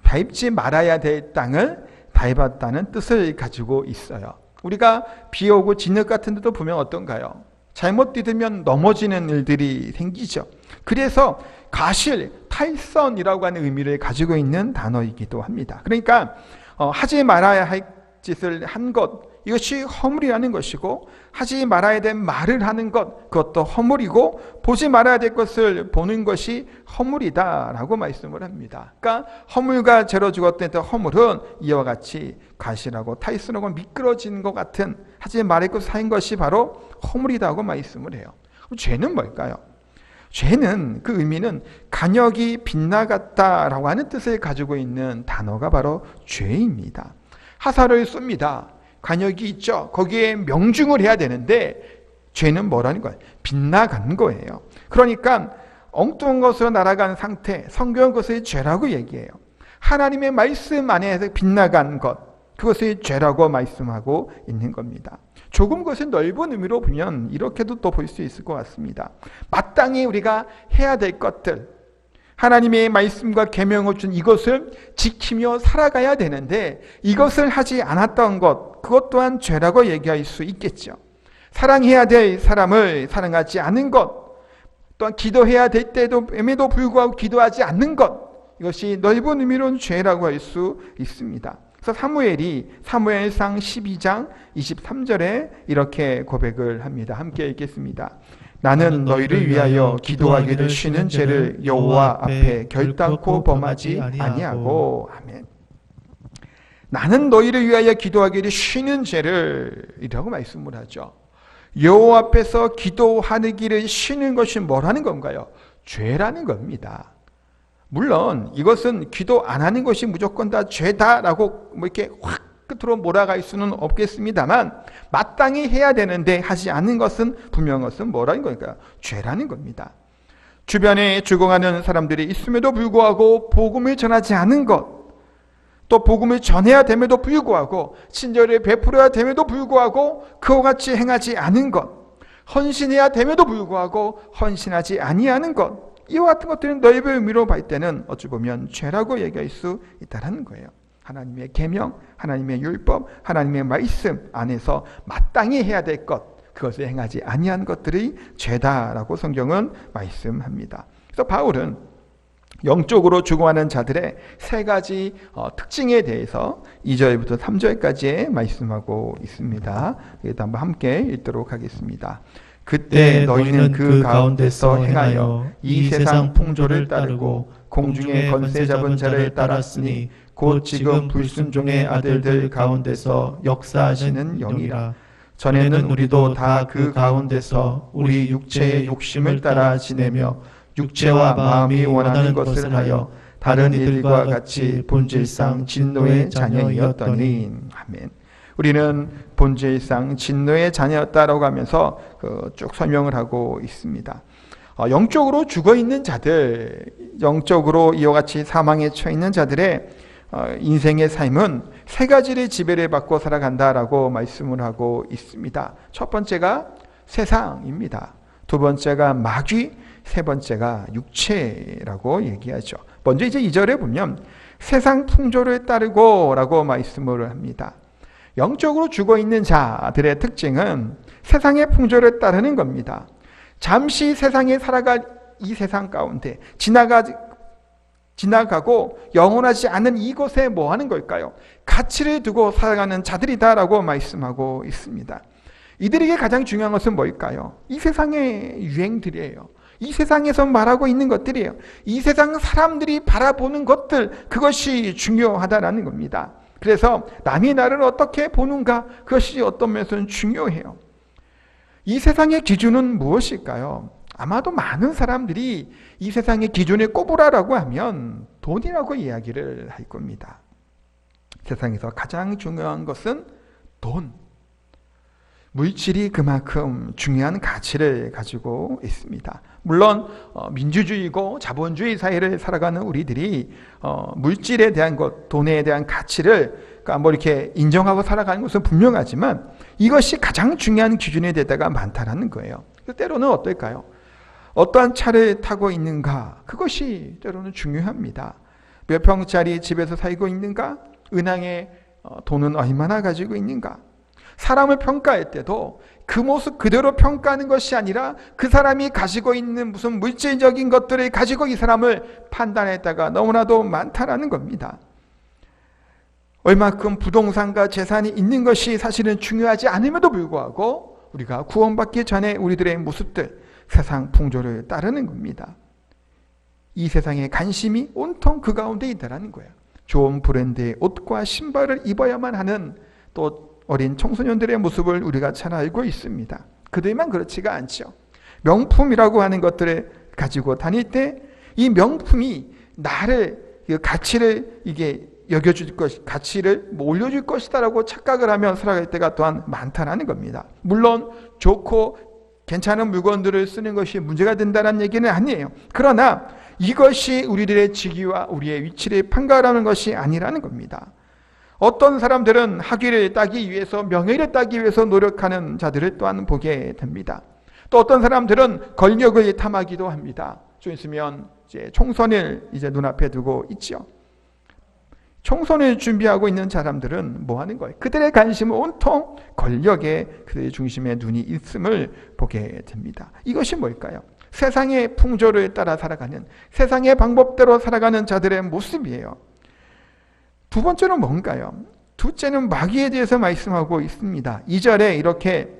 밟지 말아야 될 땅을 밟았다는 뜻을 가지고 있어요. 우리가 비 오고 진흙 같은 데도 보면 어떤가요? 잘못 디디면 넘어지는 일들이 생기죠. 그래서 가실, 탈선이라고 하는 의미를 가지고 있는 단어이기도 합니다. 그러니까 하지 말아야 할 짓을 한 것, 이것이 허물이라는 것이고 하지 말아야 될 말을 하는 것, 그것도 허물이고 보지 말아야 될 것을 보는 것이 허물이다라고 말씀을 합니다. 그러니까 허물과 죄로 죽었던 허물은 이와 같이 가시라고 타이스라고 미끄러진 것 같은 하지 말아야 할 것을 한 것이 바로 허물이다고 말씀을 해요. 그럼 죄는 뭘까요? 죄는 그 의미는 간역이 빗나갔다라고 하는 뜻을 가지고 있는 단어가 바로 죄입니다. 하사를 씁니다. 간역이 있죠. 거기에 명중을 해야 되는데 죄는 뭐라는 거예요? 빗나간 거예요. 그러니까 엉뚱한 것으로 날아간 상태, 성경은 그것을 죄라고 얘기해요. 하나님의 말씀 안에서 빗나간 것, 그것을 죄라고 말씀하고 있는 겁니다. 조금 그것을 넓은 의미로 보면 이렇게도 또 볼 수 있을 것 같습니다. 마땅히 우리가 해야 될 것들, 하나님의 말씀과 계명을 준 이것을 지키며 살아가야 되는데 이것을 하지 않았던 것, 그것 또한 죄라고 얘기할 수 있겠죠. 사랑해야 될 사람을 사랑하지 않은 것, 또한 기도해야 될 때에도 불구하고 기도하지 않는 것, 이것이 넓은 의미로는 죄라고 할 수 있습니다. 그래서 사무엘상 12장 23절에 이렇게 고백을 합니다. 함께 읽겠습니다. 나는 너희를 위하여 기도하기를 쉬는 죄를 여호와 앞에 결단코 범하지 아니하고. 아멘. 나는 너희를 위하여 기도하기를 쉬는 죄를 이라고 말씀을 하죠. 여호와 앞에서 기도하기를 쉬는 것이 뭐라는 건가요? 죄라는 겁니다. 물론 이것은 기도 안 하는 것이 무조건 다 죄다라고 이렇게 확 끝으로 몰아갈 수는 없겠습니다만 마땅히 해야 되는데 하지 않는 것은 분명한 것은 뭐라는 거니까 죄라는 겁니다. 주변에 죽어가는 사람들이 있음에도 불구하고 복음을 전하지 않은 것, 또 복음을 전해야 됨에도 불구하고 친절을 베풀어야 됨에도 불구하고 그와 같이 행하지 않은 것, 헌신해야 됨에도 불구하고 헌신하지 아니하는 것, 이와 같은 것들은 넓은 의미로 볼 때는 어찌 보면 죄라고 얘기할 수 있다는 거예요. 하나님의 계명, 하나님의 율법, 하나님의 말씀 안에서 마땅히 해야 될 것, 그것을 행하지 아니한 것들이 죄다라고 성경은 말씀합니다. 그래서 바울은 영적으로 죽어가는 자들의 세 가지 특징에 대해서 2절부터 3절까지 말씀하고 있습니다. 이것도 한번 함께 읽도록 하겠습니다. 그때 너희는 그 가운데서 행하여 이 세상 풍조를 따르고 공중의 권세 잡은 자를 따랐으니 곧 지금 불순종의 아들들 가운데서 역사하시는 영이라. 전에는 우리도 다 그 가운데서 우리 육체의 욕심을 따라 지내며 육체와 마음이 원하는 것을 하여 다른 이들과 같이 본질상 진노의 자녀이었더니. 아멘. 우리는 본질상 진노의 자녀였다라고 하면서 쭉 설명을 하고 있습니다. 영적으로 죽어있는 자들, 영적으로 이와 같이 사망에 처해있는 자들의 인생의 삶은 세 가지의 지배를 받고 살아간다라고 말씀을 하고 있습니다. 첫 번째가 세상입니다. 두 번째가 마귀, 세 번째가 육체라고 얘기하죠. 먼저 이제 2절에 보면 세상 풍조를 따르고 라고 말씀을 합니다. 영적으로 죽어있는 자들의 특징은 세상의 풍조를 따르는 겁니다. 잠시 세상에 살아갈 이 세상 가운데 지나가고 영원하지 않은 이곳에 뭐 하는 걸까요? 가치를 두고 살아가는 자들이다라고 말씀하고 있습니다. 이들에게 가장 중요한 것은 뭘까요? 이 세상의 유행들이에요. 이 세상에서 말하고 있는 것들이에요. 이 세상 사람들이 바라보는 것들, 그것이 중요하다라는 겁니다. 그래서 남이 나를 어떻게 보는가, 그것이 어떤 면에서는 중요해요. 이 세상의 기준은 무엇일까요? 아마도 많은 사람들이 이 세상의 기준을 꼽으라라고 하면 돈이라고 이야기를 할 겁니다. 세상에서 가장 중요한 것은 돈. 물질이 그만큼 중요한 가치를 가지고 있습니다. 물론 민주주의고 자본주의 사회를 살아가는 우리들이 물질에 대한 것, 돈에 대한 가치를 뭐 이렇게 인정하고 살아가는 것은 분명하지만 이것이 가장 중요한 기준이 될 때가 많다라는 거예요. 때로는 어떨까요? 어떠한 차를 타고 있는가? 그것이 때로는 중요합니다. 몇 평짜리 집에서 살고 있는가? 은행에 돈은 얼마나 가지고 있는가? 사람을 평가할 때도 그 모습 그대로 평가하는 것이 아니라 그 사람이 가지고 있는 무슨 물질적인 것들을 가지고 이 사람을 판단할 때가 너무나도 많다라는 겁니다. 얼마큼 부동산과 재산이 있는 것이 사실은 중요하지 않음에도 불구하고 우리가 구원받기 전에 우리들의 모습들, 세상 풍조를 따르는 겁니다. 이 세상의 관심이 온통 그 가운데 있다라는 거예요. 좋은 브랜드의 옷과 신발을 입어야만 하는 또 어린 청소년들의 모습을 우리가 잘 알고 있습니다. 그들만 그렇지가 않죠. 명품이라고 하는 것들을 가지고 다닐 때 이 명품이 나를 가치를 이게 여겨줄 것, 가치를 올려줄 것이다라고 착각을 하며 살아갈 때가 또한 많다라는 겁니다. 물론 좋고 괜찮은 물건들을 쓰는 것이 문제가 된다는 얘기는 아니에요. 그러나 이것이 우리들의 직위와 우리의 위치를 판가름하는 것이 아니라는 겁니다. 어떤 사람들은 학위를 따기 위해서, 명예를 따기 위해서 노력하는 자들을 또한 보게 됩니다. 또 어떤 사람들은 권력을 탐하기도 합니다. 좀 있으면 이제 총선을 이제 눈앞에 두고 있죠. 총선을 준비하고 있는 사람들은 뭐 하는 거예요? 그들의 관심은 온통 권력에 그들의 중심에 눈이 있음을 보게 됩니다. 이것이 뭘까요? 세상의 풍조를 따라 살아가는, 세상의 방법대로 살아가는 자들의 모습이에요. 두 번째는 뭔가요? 둘째는 마귀에 대해서 말씀하고 있습니다. 2절에 이렇게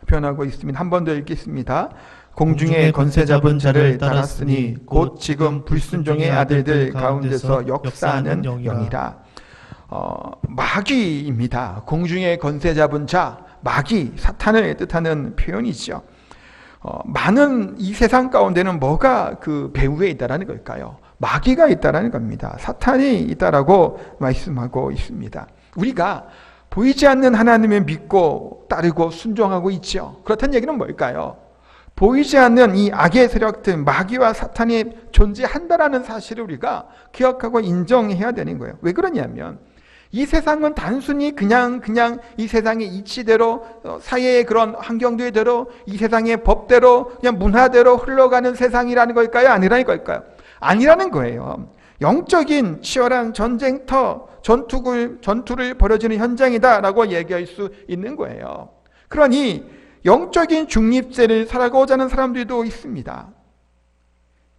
표현하고 있습니다. 한 번 더 읽겠습니다. 공중에 권세 잡은 자를 따랐으니 곧 지금 불순종의 아들들 가운데서 역사하는 영이라. 마귀입니다. 공중에 권세 잡은 자, 마귀, 사탄을 뜻하는 표현이죠. 많은 이 세상 가운데는 뭐가 그 배후에 있다라는 걸까요? 마귀가 있다라는 겁니다. 사탄이 있다라고 말씀하고 있습니다. 우리가 보이지 않는 하나님을 믿고 따르고 순종하고 있죠. 그렇다는 얘기는 뭘까요? 보이지 않는 이 악의 세력들, 마귀와 사탄이 존재한다라는 사실을 우리가 기억하고 인정해야 되는 거예요. 왜 그러냐면 이 세상은 단순히 그냥 이 세상의 이치대로, 사회의 그런 환경들대로, 이 세상의 법대로, 그냥 문화대로 흘러가는 세상이라는 걸까요? 아니라는 걸까요? 아니라는 거예요. 영적인 치열한 전쟁터, 전투를 벌여지는 현장이다라고 얘기할 수 있는 거예요. 그러니 영적인 중립세를 살아가고자 하는 사람들도 있습니다.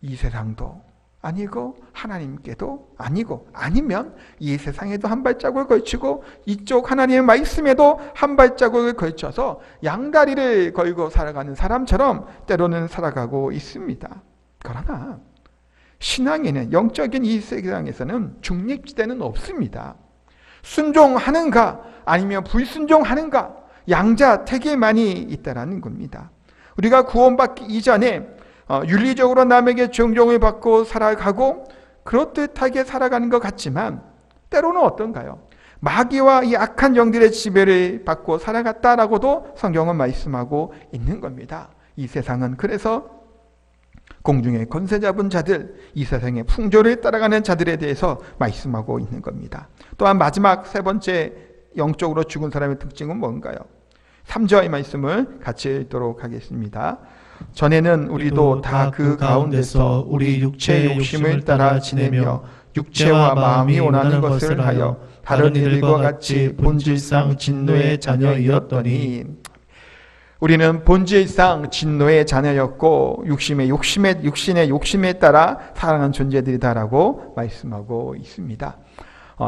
이 세상도 아니고 하나님께도 아니고, 아니면 이 세상에도 한 발자국을 걸치고 이쪽 하나님의 말씀에도 한 발자국을 걸쳐서 양다리를 걸고 살아가는 사람처럼 때로는 살아가고 있습니다. 그러나 신앙에는, 영적인 이 세상에서는 중립지대는 없습니다. 순종하는가 아니면 불순종하는가, 양자택일만이 있다라는 겁니다. 우리가 구원받기 이전에 윤리적으로 남에게 존경을 받고 살아가고 그렇듯하게 살아가는 것 같지만 때로는 어떤가요? 마귀와 이 악한 영들의 지배를 받고 살아갔다라고도 성경은 말씀하고 있는 겁니다. 이 세상은 그래서 공중에 권세 잡은 자들, 이 세상의 풍조를 따라가는 자들에 대해서 말씀하고 있는 겁니다. 또한 마지막 세 번째 영적으로 죽은 사람의 특징은 뭔가요? 3절의 말씀을 같이 읽도록 하겠습니다. 전에는 우리도 다 그 가운데서 우리 육체의 욕심을 따라 지내며 육체와 마음이 원하는 것을 하여 다른 이들과 같이 본질상 진노의 자녀이었더니, 우리는 본질상 진노의 자녀였고 육신의 욕심에 따라 살아가는 존재들이다라고 말씀하고 있습니다.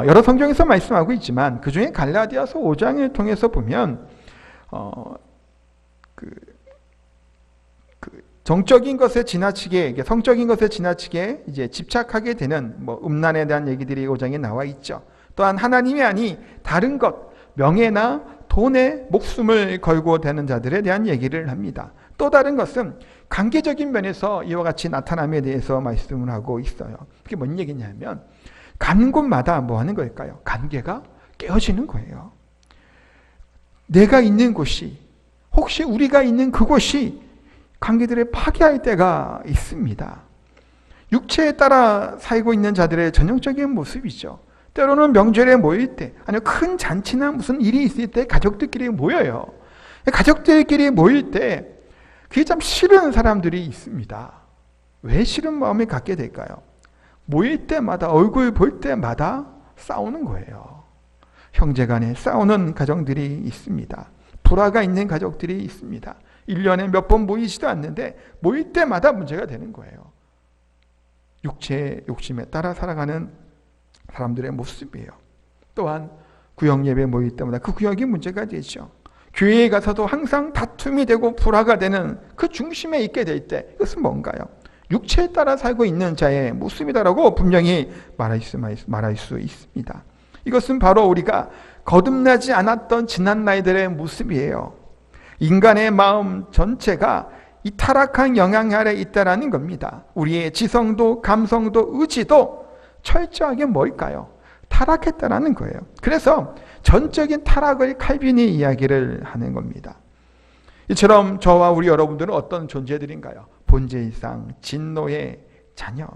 여러 성경에서 말씀하고 있지만 그 중에 갈라디아서 5장을 통해서 보면 정적인 것에 지나치게, 성적인 것에 지나치게 이제 집착하게 되는 음란에 대한 얘기들이 5장에 나와 있죠. 또한 하나님이 아니 다른 것, 명예나 돈에 목숨을 걸고 되는 자들에 대한 얘기를 합니다. 또 다른 것은 관계적인 면에서 이와 같이 나타남에 대해서 말씀을 하고 있어요. 그게 뭔 얘기냐면 가는 곳마다 뭐 하는 걸까요? 관계가 깨어지는 거예요. 내가 있는 곳이, 혹시 우리가 있는 그곳이 관계들을 파괴할 때가 있습니다. 육체에 따라 살고 있는 자들의 전형적인 모습이죠. 때로는 명절에 모일 때, 아니면 큰 잔치나 무슨 일이 있을 때 가족들끼리 모여요. 가족들끼리 모일 때 그게 참 싫은 사람들이 있습니다. 왜 싫은 마음을 갖게 될까요? 모일 때마다, 얼굴 볼 때마다 싸우는 거예요. 형제간에 싸우는 가정들이 있습니다. 불화가 있는 가족들이 있습니다. 1년에 몇 번 모이지도 않는데 모일 때마다 문제가 되는 거예요. 육체의 욕심에 따라 살아가는 사람들의 모습이에요. 또한 구역 예배 모일 때마다 그 구역이 문제가 되죠. 교회에 가서도 항상 다툼이 되고 불화가 되는 그 중심에 있게 될 때 이것은 뭔가요? 육체에 따라 살고 있는 자의 모습이다라고 분명히 말할 수 있습니다. 이것은 바로 우리가 거듭나지 않았던 지난 날들의 모습이에요. 인간의 마음 전체가 이 타락한 영향 아래 있다라는 겁니다. 우리의 지성도 감성도 의지도 철저하게 뭘까요? 타락했다라는 거예요. 그래서 전적인 타락을 칼빈이 이야기를 하는 겁니다. 이처럼 저와 우리 여러분들은 어떤 존재들인가요? 본질상 진노의 자녀,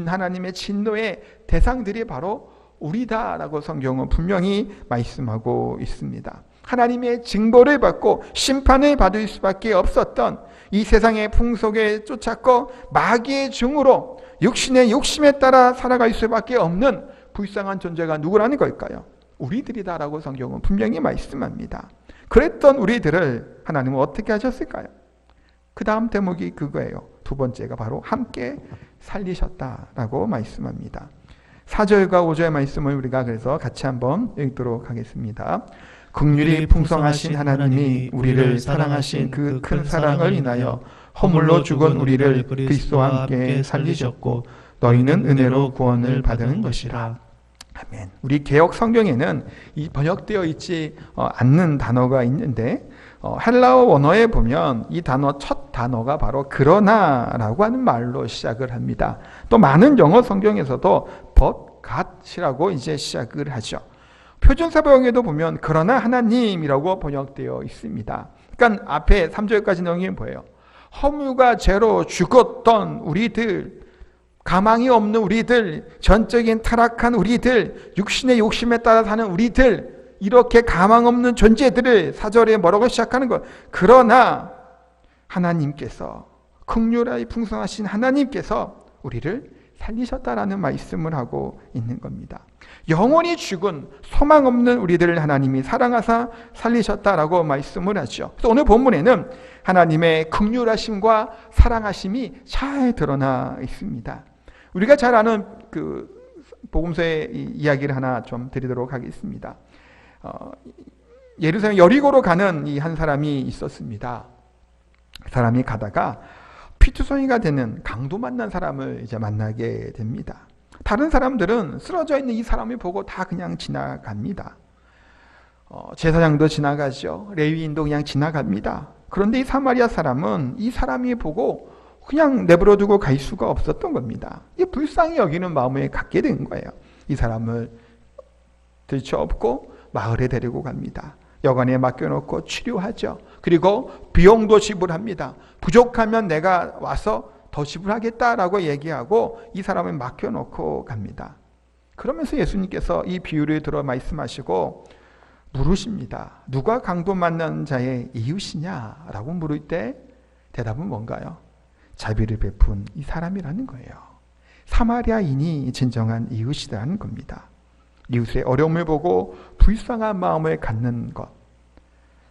하나님의 진노의 대상들이 바로 우리다라고 성경은 분명히 말씀하고 있습니다. 하나님의 징벌을 받고 심판을 받을 수밖에 없었던 이 세상의 풍속에 쫓았고 마귀의 종으로 육신의 욕심에 따라 살아갈 수밖에 없는 불쌍한 존재가 누구라는 걸까요? 우리들이다라고 성경은 분명히 말씀합니다. 그랬던 우리들을 하나님은 어떻게 하셨을까요? 그 다음 대목이 그거예요. 두 번째가 바로 함께 살리셨다라고 말씀합니다. 4절과 5절의 말씀을 우리가 그래서 같이 한번 읽도록 하겠습니다. 긍휼이 풍성하신 하나님이 우리를 사랑하신 그 큰 사랑을 인하여 허물로 죽은 우리를 그리스도와 함께 살리셨고 너희는 은혜로 구원을 받은 것이라. 아멘. 우리 개역 성경에는 이 번역되어 있지 않는 단어가 있는데 헬라어 원어에 보면 이 단어 첫 단어가 바로 그러나라고 하는 말로 시작을 합니다. 또 많은 영어 성경에서도 but, god이라고 이제 시작을 하죠. 표준사번역에도 보면 그러나 하나님이라고 번역되어 있습니다. 그러니까 앞에 3절까지 내용이 뭐예요? 허물과 죄로 죽었던 우리들, 가망이 없는 우리들, 전적인 타락한 우리들, 육신의 욕심에 따라 사는 우리들, 이렇게 가망 없는 존재들을 4절에 뭐라고 시작하는 것? 그러나 하나님께서, 긍휼하여 풍성하신 하나님께서 우리를 살리셨다라는 말씀을 하고 있는 겁니다. 영원히 죽은 소망 없는 우리들을 하나님이 사랑하사 살리셨다라고 말씀을 하죠. 그래서 오늘 본문에는 하나님의 긍휼하심과 사랑하심이 잘 드러나 있습니다. 우리가 잘 아는 그 복음서의 이야기를 하나 좀 드리도록 하겠습니다. 예루살렘 여리고로 가는 이 한 사람이 있었습니다. 그 사람이 가다가 피투성이가 되는 강도 만난 사람을 이제 만나게 됩니다. 다른 사람들은 쓰러져 있는 이 사람을 보고 다 그냥 지나갑니다. 제사장도 지나가죠. 레위인도 그냥 지나갑니다. 그런데 이 사마리아 사람은 이 사람이 보고 그냥 내버려 두고 갈 수가 없었던 겁니다. 이 불쌍히 여기는 마음을 갖게 된 거예요. 이 사람을 들쳐업고 마을에 데리고 갑니다. 여관에 맡겨놓고 치료하죠. 그리고 비용도 지불합니다. 부족하면 내가 와서 더 지불하겠다라고 얘기하고 이 사람을 맡겨놓고 갑니다. 그러면서 예수님께서 이 비유를 들어 말씀하시고 물으십니다. 누가 강도 만난 자의 이웃이냐라고 물을 때 대답은 뭔가요? 자비를 베푼 이 사람이라는 거예요. 사마리아인이 진정한 이웃이라는 겁니다. 이웃의 어려움을 보고 불쌍한 마음을 갖는 것,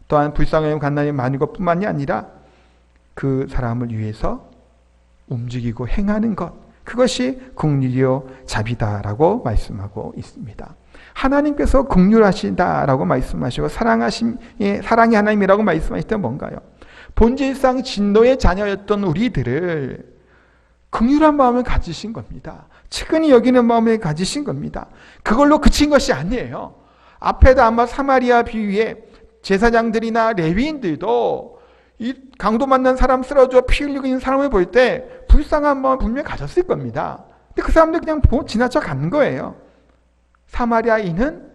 또한 불쌍함을 갖는 많은 것뿐만이 아니라 그 사람을 위해서 움직이고 행하는 것, 그것이 긍휼이요 자비다라고 말씀하고 있습니다. 하나님께서 긍휼하시다라고 말씀하시고 사랑이 하나님이라고 말씀하실 때 뭔가요? 본질상 진노의 자녀였던 우리들을 긍휼한 마음을 가지신 겁니다. 측은히 여기는 마음을 가지신 겁니다. 그걸로 그친 것이 아니에요. 앞에도 아마 사마리아 비유에 제사장들이나 레위인들도 이 강도 만난 사람 쓰러져 피 흘리고 있는 사람을 볼 때 불쌍한 마음 분명히 가졌을 겁니다. 근데 그 사람들 그냥 지나쳐 간 거예요. 사마리아인은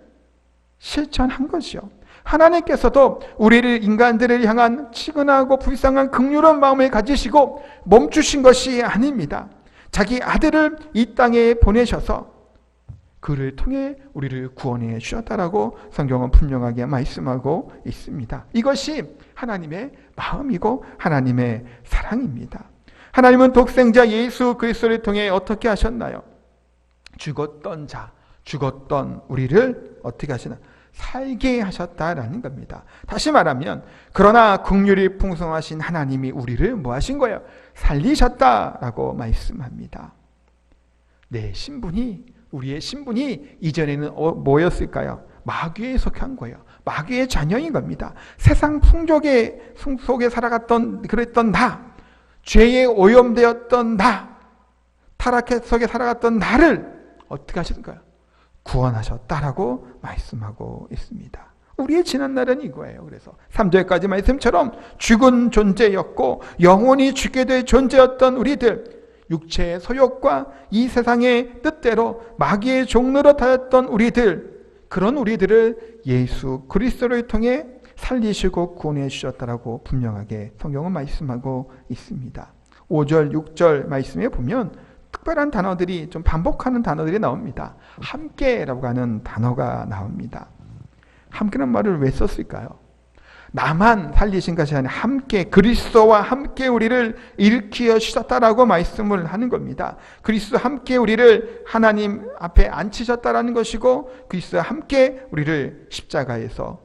실천한 거죠. 하나님께서도 우리를 인간들을 향한 치근하고 불쌍한 긍휼한 마음을 가지시고 멈추신 것이 아닙니다. 자기 아들을 이 땅에 보내셔서 그를 통해 우리를 구원해 주셨다라고 성경은 분명하게 말씀하고 있습니다. 이것이 하나님의 마음이고 하나님의 사랑입니다. 하나님은 독생자 예수 그리스도를 통해 어떻게 하셨나요? 죽었던 우리를 어떻게 하시나? 살게 하셨다라는 겁니다. 다시 말하면 그러나 긍휼이 풍성하신 하나님이 우리를 뭐 하신 거예요? 살리셨다라고 말씀합니다. 우리의 신분이 이전에는 뭐였을까요? 마귀에 속한 거예요. 마귀의 자녀인 겁니다. 세상 풍족의 속에 그랬던 나, 죄에 오염되었던 나, 타락 속에 살아갔던 나를 어떻게 하셨을까요? 구원하셨다라고 말씀하고 있습니다. 우리의 지난날은 이거예요. 그래서 3절까지 말씀처럼 죽은 존재였고 영원히 죽게 될 존재였던 우리들, 육체의 소욕과 이 세상의 뜻대로 마귀의 종노릇하였던 우리들, 그런 우리들을 예수 그리스도를 통해 살리시고 구원해 주셨다라고 분명하게 성경은 말씀하고 있습니다. 5절, 6절 말씀에 보면 특별한 단어들이 좀 반복하는 단어들이 나옵니다. 함께라고 하는 단어가 나옵니다. 함께라는 말을 왜 썼을까요? 나만 살리신 것이 아니라 함께 그리스도와 함께 우리를 일으켜 주셨다라고 말씀을 하는 겁니다. 그리스도와 함께 우리를 하나님 앞에 앉히셨다라는 것이고 그리스도와 함께 우리를 십자가에서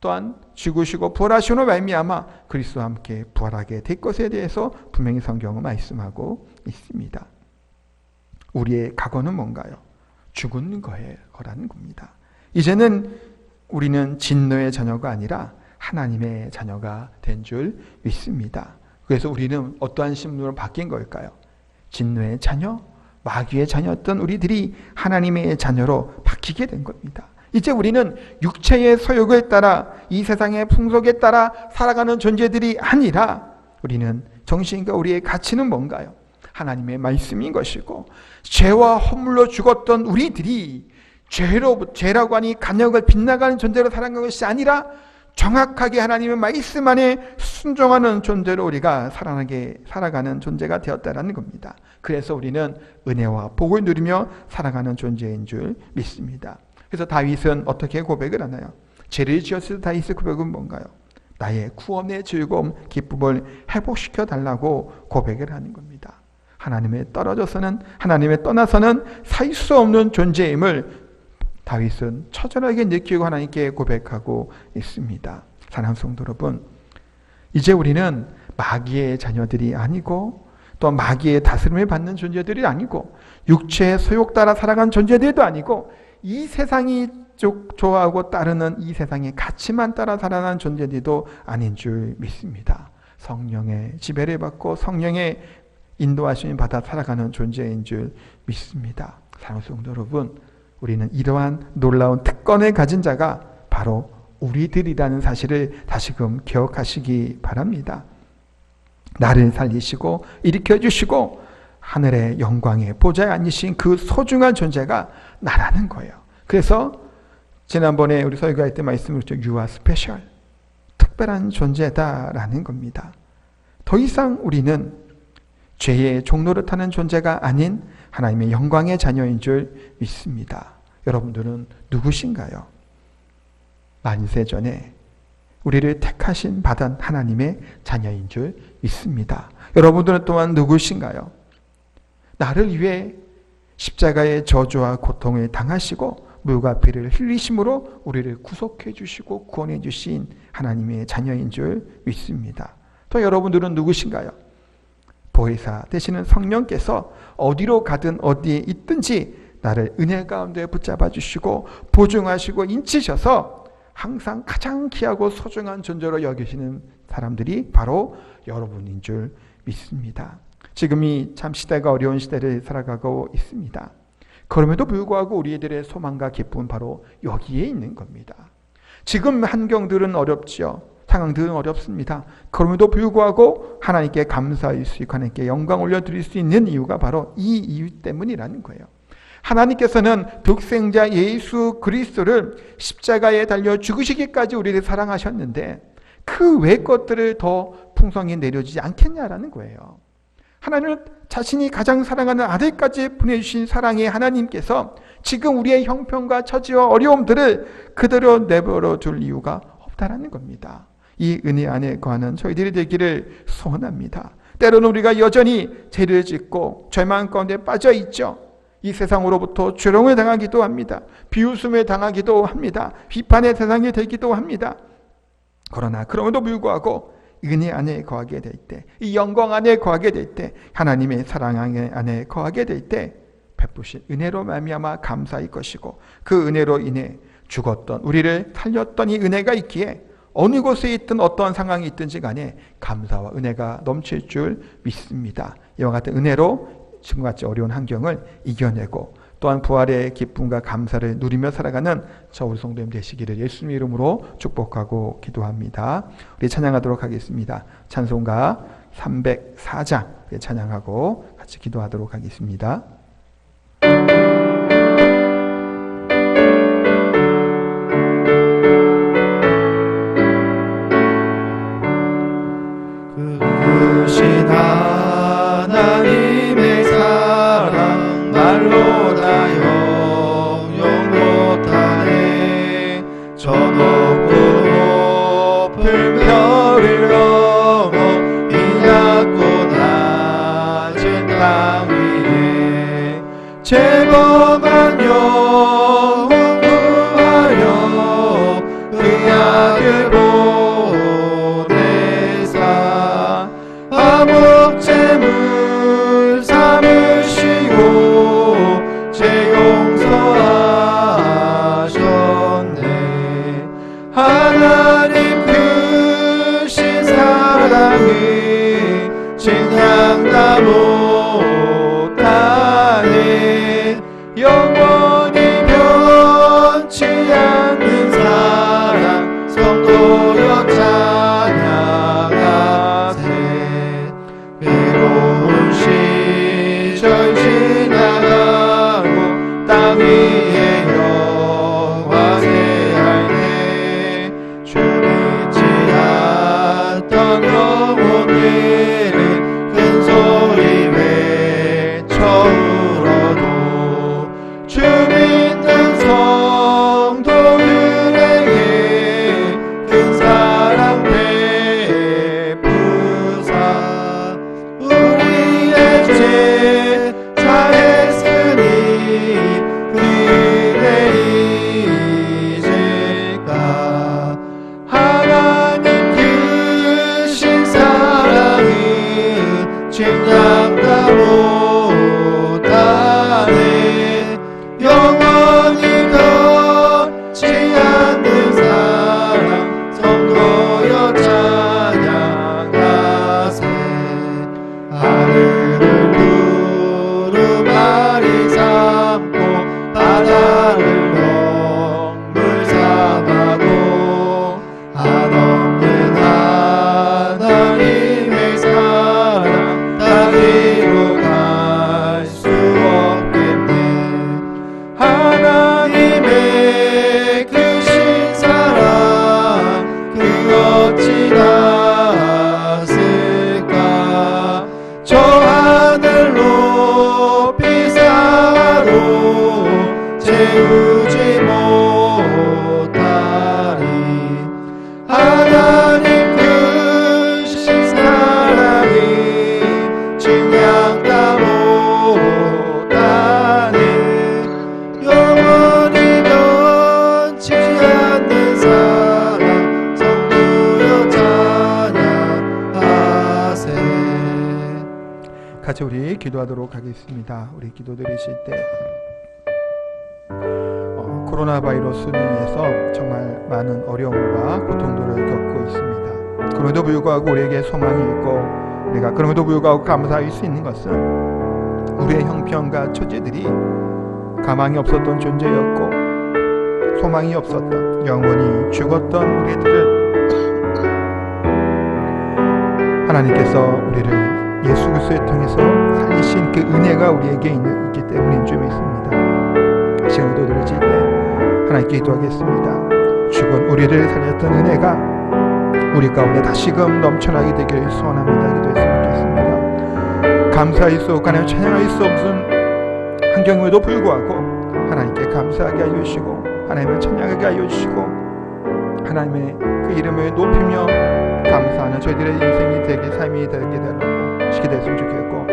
또한 죽으시고 부활하시는 말미암아 그리스도와 함께 부활하게 될 것에 대해서 분명히 성경은 말씀하고 있습니다. 우리의 각오는 뭔가요? 죽은 거라는 겁니다. 이제는 우리는 진노의 자녀가 아니라 하나님의 자녀가 된 줄 믿습니다. 그래서 우리는 어떠한 신분으로 바뀐 걸까요? 진노의 자녀, 마귀의 자녀였던 우리들이 하나님의 자녀로 바뀌게 된 겁니다. 이제 우리는 육체의 소욕에 따라 이 세상의 풍속에 따라 살아가는 존재들이 아니라 우리는 정신과 우리의 가치는 뭔가요? 하나님의 말씀인 것이고 죄와 허물로 죽었던 우리들이 죄라고 하니 간역을 빗나가는 존재로 살아가는 것이 아니라 정확하게 하나님의 말씀 안에 순종하는 존재로 우리가 살아가는 존재가 되었다는 겁니다. 그래서 우리는 은혜와 복을 누리며 살아가는 존재인 줄 믿습니다. 그래서 다윗은 어떻게 고백을 하나요? 죄를 지었을 때 다윗의 고백은 뭔가요? 나의 구원의 즐거움, 기쁨을 회복시켜 달라고 고백을 하는 겁니다. 하나님에 떠나서는 살 수 없는 존재임을 다윗은 처절하게 느끼고 하나님께 고백하고 있습니다. 사랑하는 성도 여러분, 이제 우리는 마귀의 자녀들이 아니고 또 마귀의 다스림을 받는 존재들이 아니고 육체의 소욕 따라 살아간 존재들도 아니고 이 세상이 좋아하고 따르는 이 세상의 가치만 따라 살아가는 존재들도 아닌 줄 믿습니다. 성령의 지배를 받고 성령의 인도하심을 받아 살아가는 존재인 줄 믿습니다. 사랑하는 성도 여러분, 우리는 이러한 놀라운 특권을 가진 자가 바로 우리들이라는 사실을 다시금 기억하시기 바랍니다. 나를 살리시고 일으켜 주시고 하늘의 영광의 보좌에 앉으신 그 소중한 존재가 나라는 거예요. 그래서 지난번에 우리 설교할 때 말씀드렸죠. You are special. 특별한 존재다라는 겁니다. 더 이상 우리는 죄의 종로를 타는 존재가 아닌 하나님의 영광의 자녀인 줄 믿습니다. 여러분들은 누구신가요? 만세 전에 우리를 택하신 받은 하나님의 자녀인 줄 믿습니다. 여러분들은 또한 누구신가요? 나를 위해 십자가의 저주와 고통을 당하시고 물과 피를 흘리심으로 우리를 구속해 주시고 구원해 주신 하나님의 자녀인 줄 믿습니다. 또 여러분들은 누구신가요? 보혜사 되시는 성령께서 어디로 가든 어디에 있든지 나를 은혜 가운데 붙잡아 주시고 보증하시고 인치셔서 항상 가장 귀하고 소중한 존재로 여기시는 사람들이 바로 여러분인 줄 믿습니다. 지금이 참 시대가 어려운 시대를 살아가고 있습니다. 그럼에도 불구하고 우리들의 소망과 기쁨은 바로 여기에 있는 겁니다. 지금 환경들은 어렵지요. 상황들은 어렵습니다. 그럼에도 불구하고 하나님께 감사할 수 있고 하나님께 영광 올려드릴 수 있는 이유가 바로 이 이유 때문이라는 거예요. 하나님께서는 독생자 예수 그리스도를 십자가에 달려 죽으시기까지 우리를 사랑하셨는데 그 외 것들을 더 풍성히 내려주지 않겠냐라는 거예요. 하나님은 자신이 가장 사랑하는 아들까지 보내주신 사랑의 하나님께서 지금 우리의 형편과 처지와 어려움들을 그대로 내버려 둘 이유가 없다라는 겁니다. 이 은혜 안에 거하는 저희들이 되기를 소원합니다. 때로는 우리가 여전히 죄를 짓고 절망 가운데 빠져 있죠. 이 세상으로부터 조롱을 당하기도 합니다. 비웃음을 당하기도 합니다. 비판의 대상이 되기도 합니다. 그러나 그럼에도 불구하고 은혜 안에 거하게 될 때, 이 영광 안에 거하게 될 때, 하나님의 사랑 안에 거하게 될 때 베푸신 은혜로 말미암아 감사할 것이고 그 은혜로 인해 죽었던 우리를 살렸던 이 은혜가 있기에 어느 곳에 있든 어떤 상황이 있든지 간에 감사와 은혜가 넘칠 줄 믿습니다. 이와 같은 은혜로 지금같이 어려운 환경을 이겨내고 또한 부활의 기쁨과 감사를 누리며 살아가는 저 우리 성도님 되시기를 예수님 이름으로 축복하고 기도합니다. 우리 찬양하도록 하겠습니다. 찬송가 304장 찬양하고 같이 기도하도록 하겠습니다. 높은 별을 넘어 이 낮고 낮은 땅 위에 죄범한 영혼 구하려 그 아들 보내사 화목제물 삼으시고 죄 용서하셨네. 하나님 크신 사랑이 증량다 못하네. 영원히 변치 않는 사랑 성도여 찬양하세. 외로운 시절 지나가고 땅 위에 영화제 할 때 주 믿지 않던 영혼들은 큰 소리 외쳐 울어도 주 믿는 성도들에게 큰 사랑 베푸사 우리의 죄 사했으니 그대 잊을까. 하나님 크신 사랑은 증량다 못하네. 영원히 변치 않는 사랑 성도여 찬양하세. 하늘을 두루마리 삼고 바다를 먹물 삼아도 한없는 하나님의 사랑 다 이루갈 수 없겠네. 하나님의 크신 사랑 그 어찌 낫을까. 저 하늘 높이 쌓아도 채우지 못하리. 하나님 크신 사랑이 증량다 못하네. 영원히 변치 않는 사랑 성도여 찬양하세. 같이 우리 기도하도록 하겠습니다. 우리 기도 드리실 때 코로나 바이러스로 인해서 정말 많은 어려움과 고통들을 겪고 있습니다. 그럼에도 불구하고 우리에게 소망이 있고 우리가 그럼에도 불구하고 감사할 수 있는 것은 우리의 형편과 처지들이 가망이 없었던 존재였고 소망이 없었던 영원히 죽었던 우리들을 하나님께서 우리를 예수 그리스도를 통해서 살리신 그 은혜가 우리에게 있기 때문인 줄 믿습니다. 시간도 드리실 때 하나님께 기도하겠습니다. 죽은 우리를 살렸던 은혜가 우리 가운데 다시금 넘쳐나게 되기를 소원합니다. 기도했으면 좋겠습니다. 감사할 수 없고 하나님 찬양할 수 없는 환경에도 불구하고 하나님께 감사하게 하여 주시고 하나님을 찬양하게 하여 주시고 하나님의 그 이름을 높이며 감사하는 저희들의 인생이 되게 삶이 되게 되라고 기도했으면 좋겠고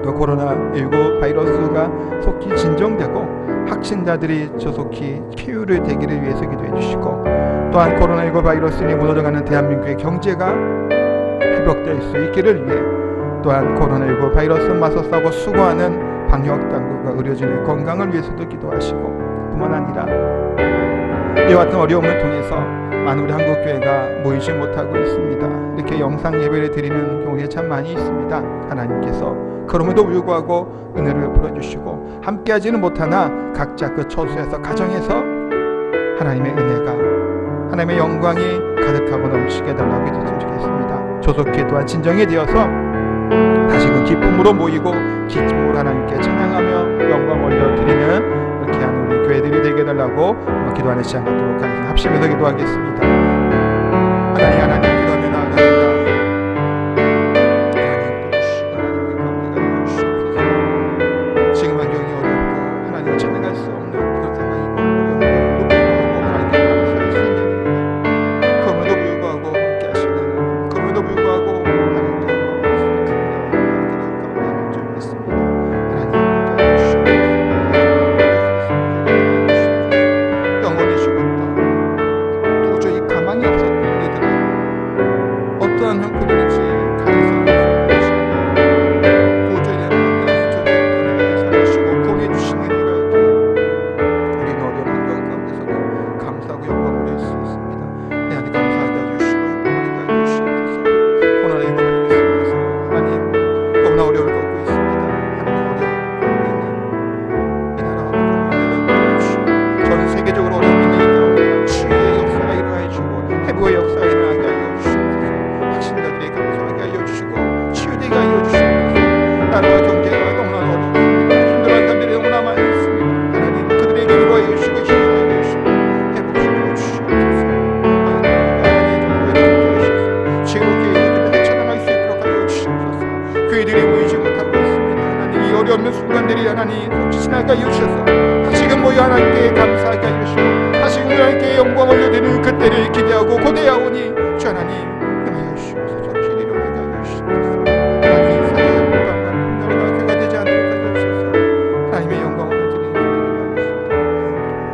또 코로나19 바이러스가 속히 진정되고 확진자들이 조속히 쾌유를 되기를 위해서 기도해 주시고 또한 코로나19 바이러스니 무너져가는 대한민국의 경제가 회복될 수 있기를 위해 또한 코로나19 바이러스 맞서 싸고 수고하는 방역당국과 의료진의 건강을 위해서도 기도하시고 뿐만 아니라 이와 같은 어려움을 통해서 많은 우리 한국교회가 모이지 못하고 있습니다. 이렇게 영상 예배를 드리는 경우가 참 많이 있습니다. 하나님께서 그럼에도 불구하고 은혜를 풀어주시고 함께하지는 못하나 각자 그 처소에서 가정에서 하나님의 은혜가 하나님의 영광이 가득하고 넘치게 달라고 기도했으면 좋겠습니다. 조속히 또한 진정이 되어서 다시금 기쁨으로 모이고 기쁨으로 하나님께 찬양하며 영광 올려드리는 이렇게 하는 우리 교회들이 되게 달라고 기도하는 시간 갖도록 하겠습니다. 합심해서 기도하겠습니다. 하나님 기도하며 나아갑니다. 지금 환경이 어렵고 하나님을 찬양할 수 없는 그런 상황이고 어려움을 높이고 하나님께 감사할 수 있는 그럼에도 불구하고 하나님께 감사하게 하시고 다시 우리 하나님께 영광을 올려드리는 그때를 기대하고 고대하오니 주 하나님 임하여 주시옵소서. 주님 일어나게 하여 주시옵소서. 하나님 사랑의 영광과 풍요로가 교가 되지 않도록 하여 주옵소서. 하나님의 영광을 올려드리는 그때를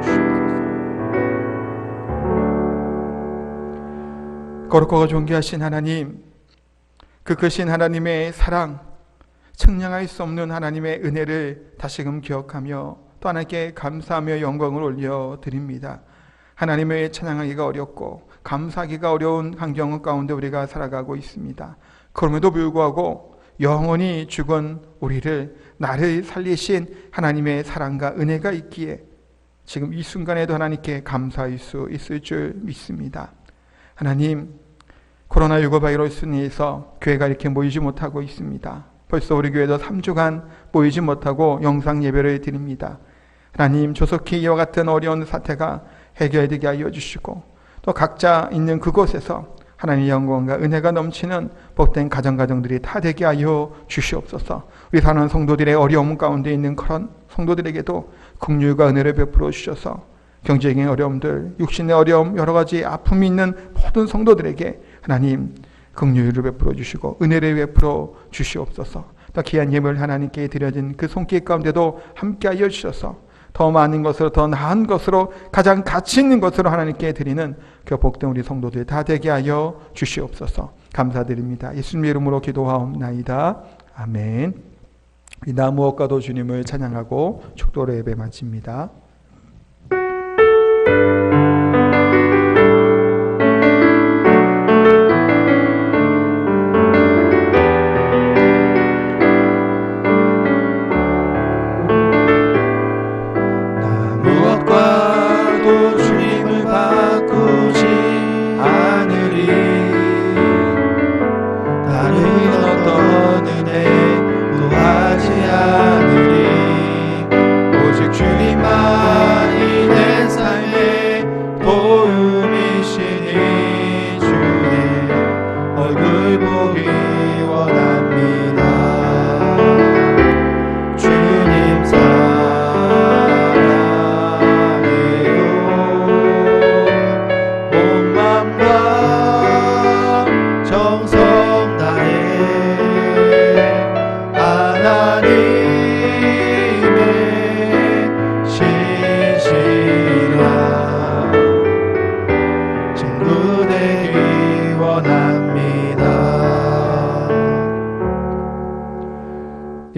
주옵소서. 거룩하고 존귀하신 하나님, 그 크신 하나님의 사랑, 측량할 수 없는 하나님의 은혜를 다시금 기억하며 또 하나님께 감사하며 영광을 올려드립니다. 하나님을 찬양하기가 어렵고 감사하기가 어려운 환경 가운데 우리가 살아가고 있습니다. 그럼에도 불구하고 영원히 죽은 우리를 나를 살리신 하나님의 사랑과 은혜가 있기에 지금 이 순간에도 하나님께 감사할 수 있을 줄 믿습니다. 하나님, 코로나19 바이러스로 인해서 교회가 이렇게 모이지 못하고 있습니다. 벌써 우리 교회도 3주간 모이지 못하고 영상 예배를 드립니다. 하나님, 조속히 이와 같은 어려운 사태가 해결되게 하여 주시고 또 각자 있는 그곳에서 하나님의 영광과 은혜가 넘치는 복된 가정들이 다 되게 하여 주시옵소서. 우리 사는 성도들의 어려움 가운데 있는 그런 성도들에게도 긍휼과 은혜를 베풀어 주셔서 경제적인 어려움들, 육신의 어려움, 여러 가지 아픔이 있는 모든 성도들에게 하나님 긍휼을 베풀어 주시고 은혜를 베풀어 주시옵소서. 또 귀한 예물 하나님께 드려진 그 손길 가운데도 함께하여 주셔서 더 많은 것으로, 더 나은 것으로, 가장 가치 있는 것으로 하나님께 드리는 그 복된 우리 성도들 다 되게 하여 주시옵소서. 감사드립니다. 예수님의 이름으로 기도하옵나이다. 아멘. 이 무엇과도 주님을 찬양하고 축도로 예배 마칩니다.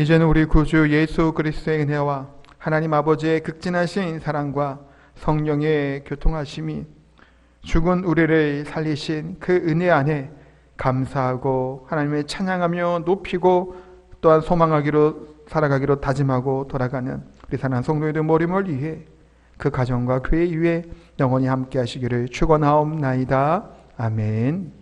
이제는 우리 구주 예수 그리스도의 은혜와 하나님 아버지의 극진하신 사랑과 성령의 교통하심이 죽은 우리를 살리신 그 은혜 안에 감사하고 하나님을 찬양하며 높이고 또한 소망하기로 살아가기로 다짐하고 돌아가는 우리 사랑하는 성도님들 모임을 위해 그 가정과 교회 위에 영원히 함께 하시기를 축원하옵나이다. 아멘.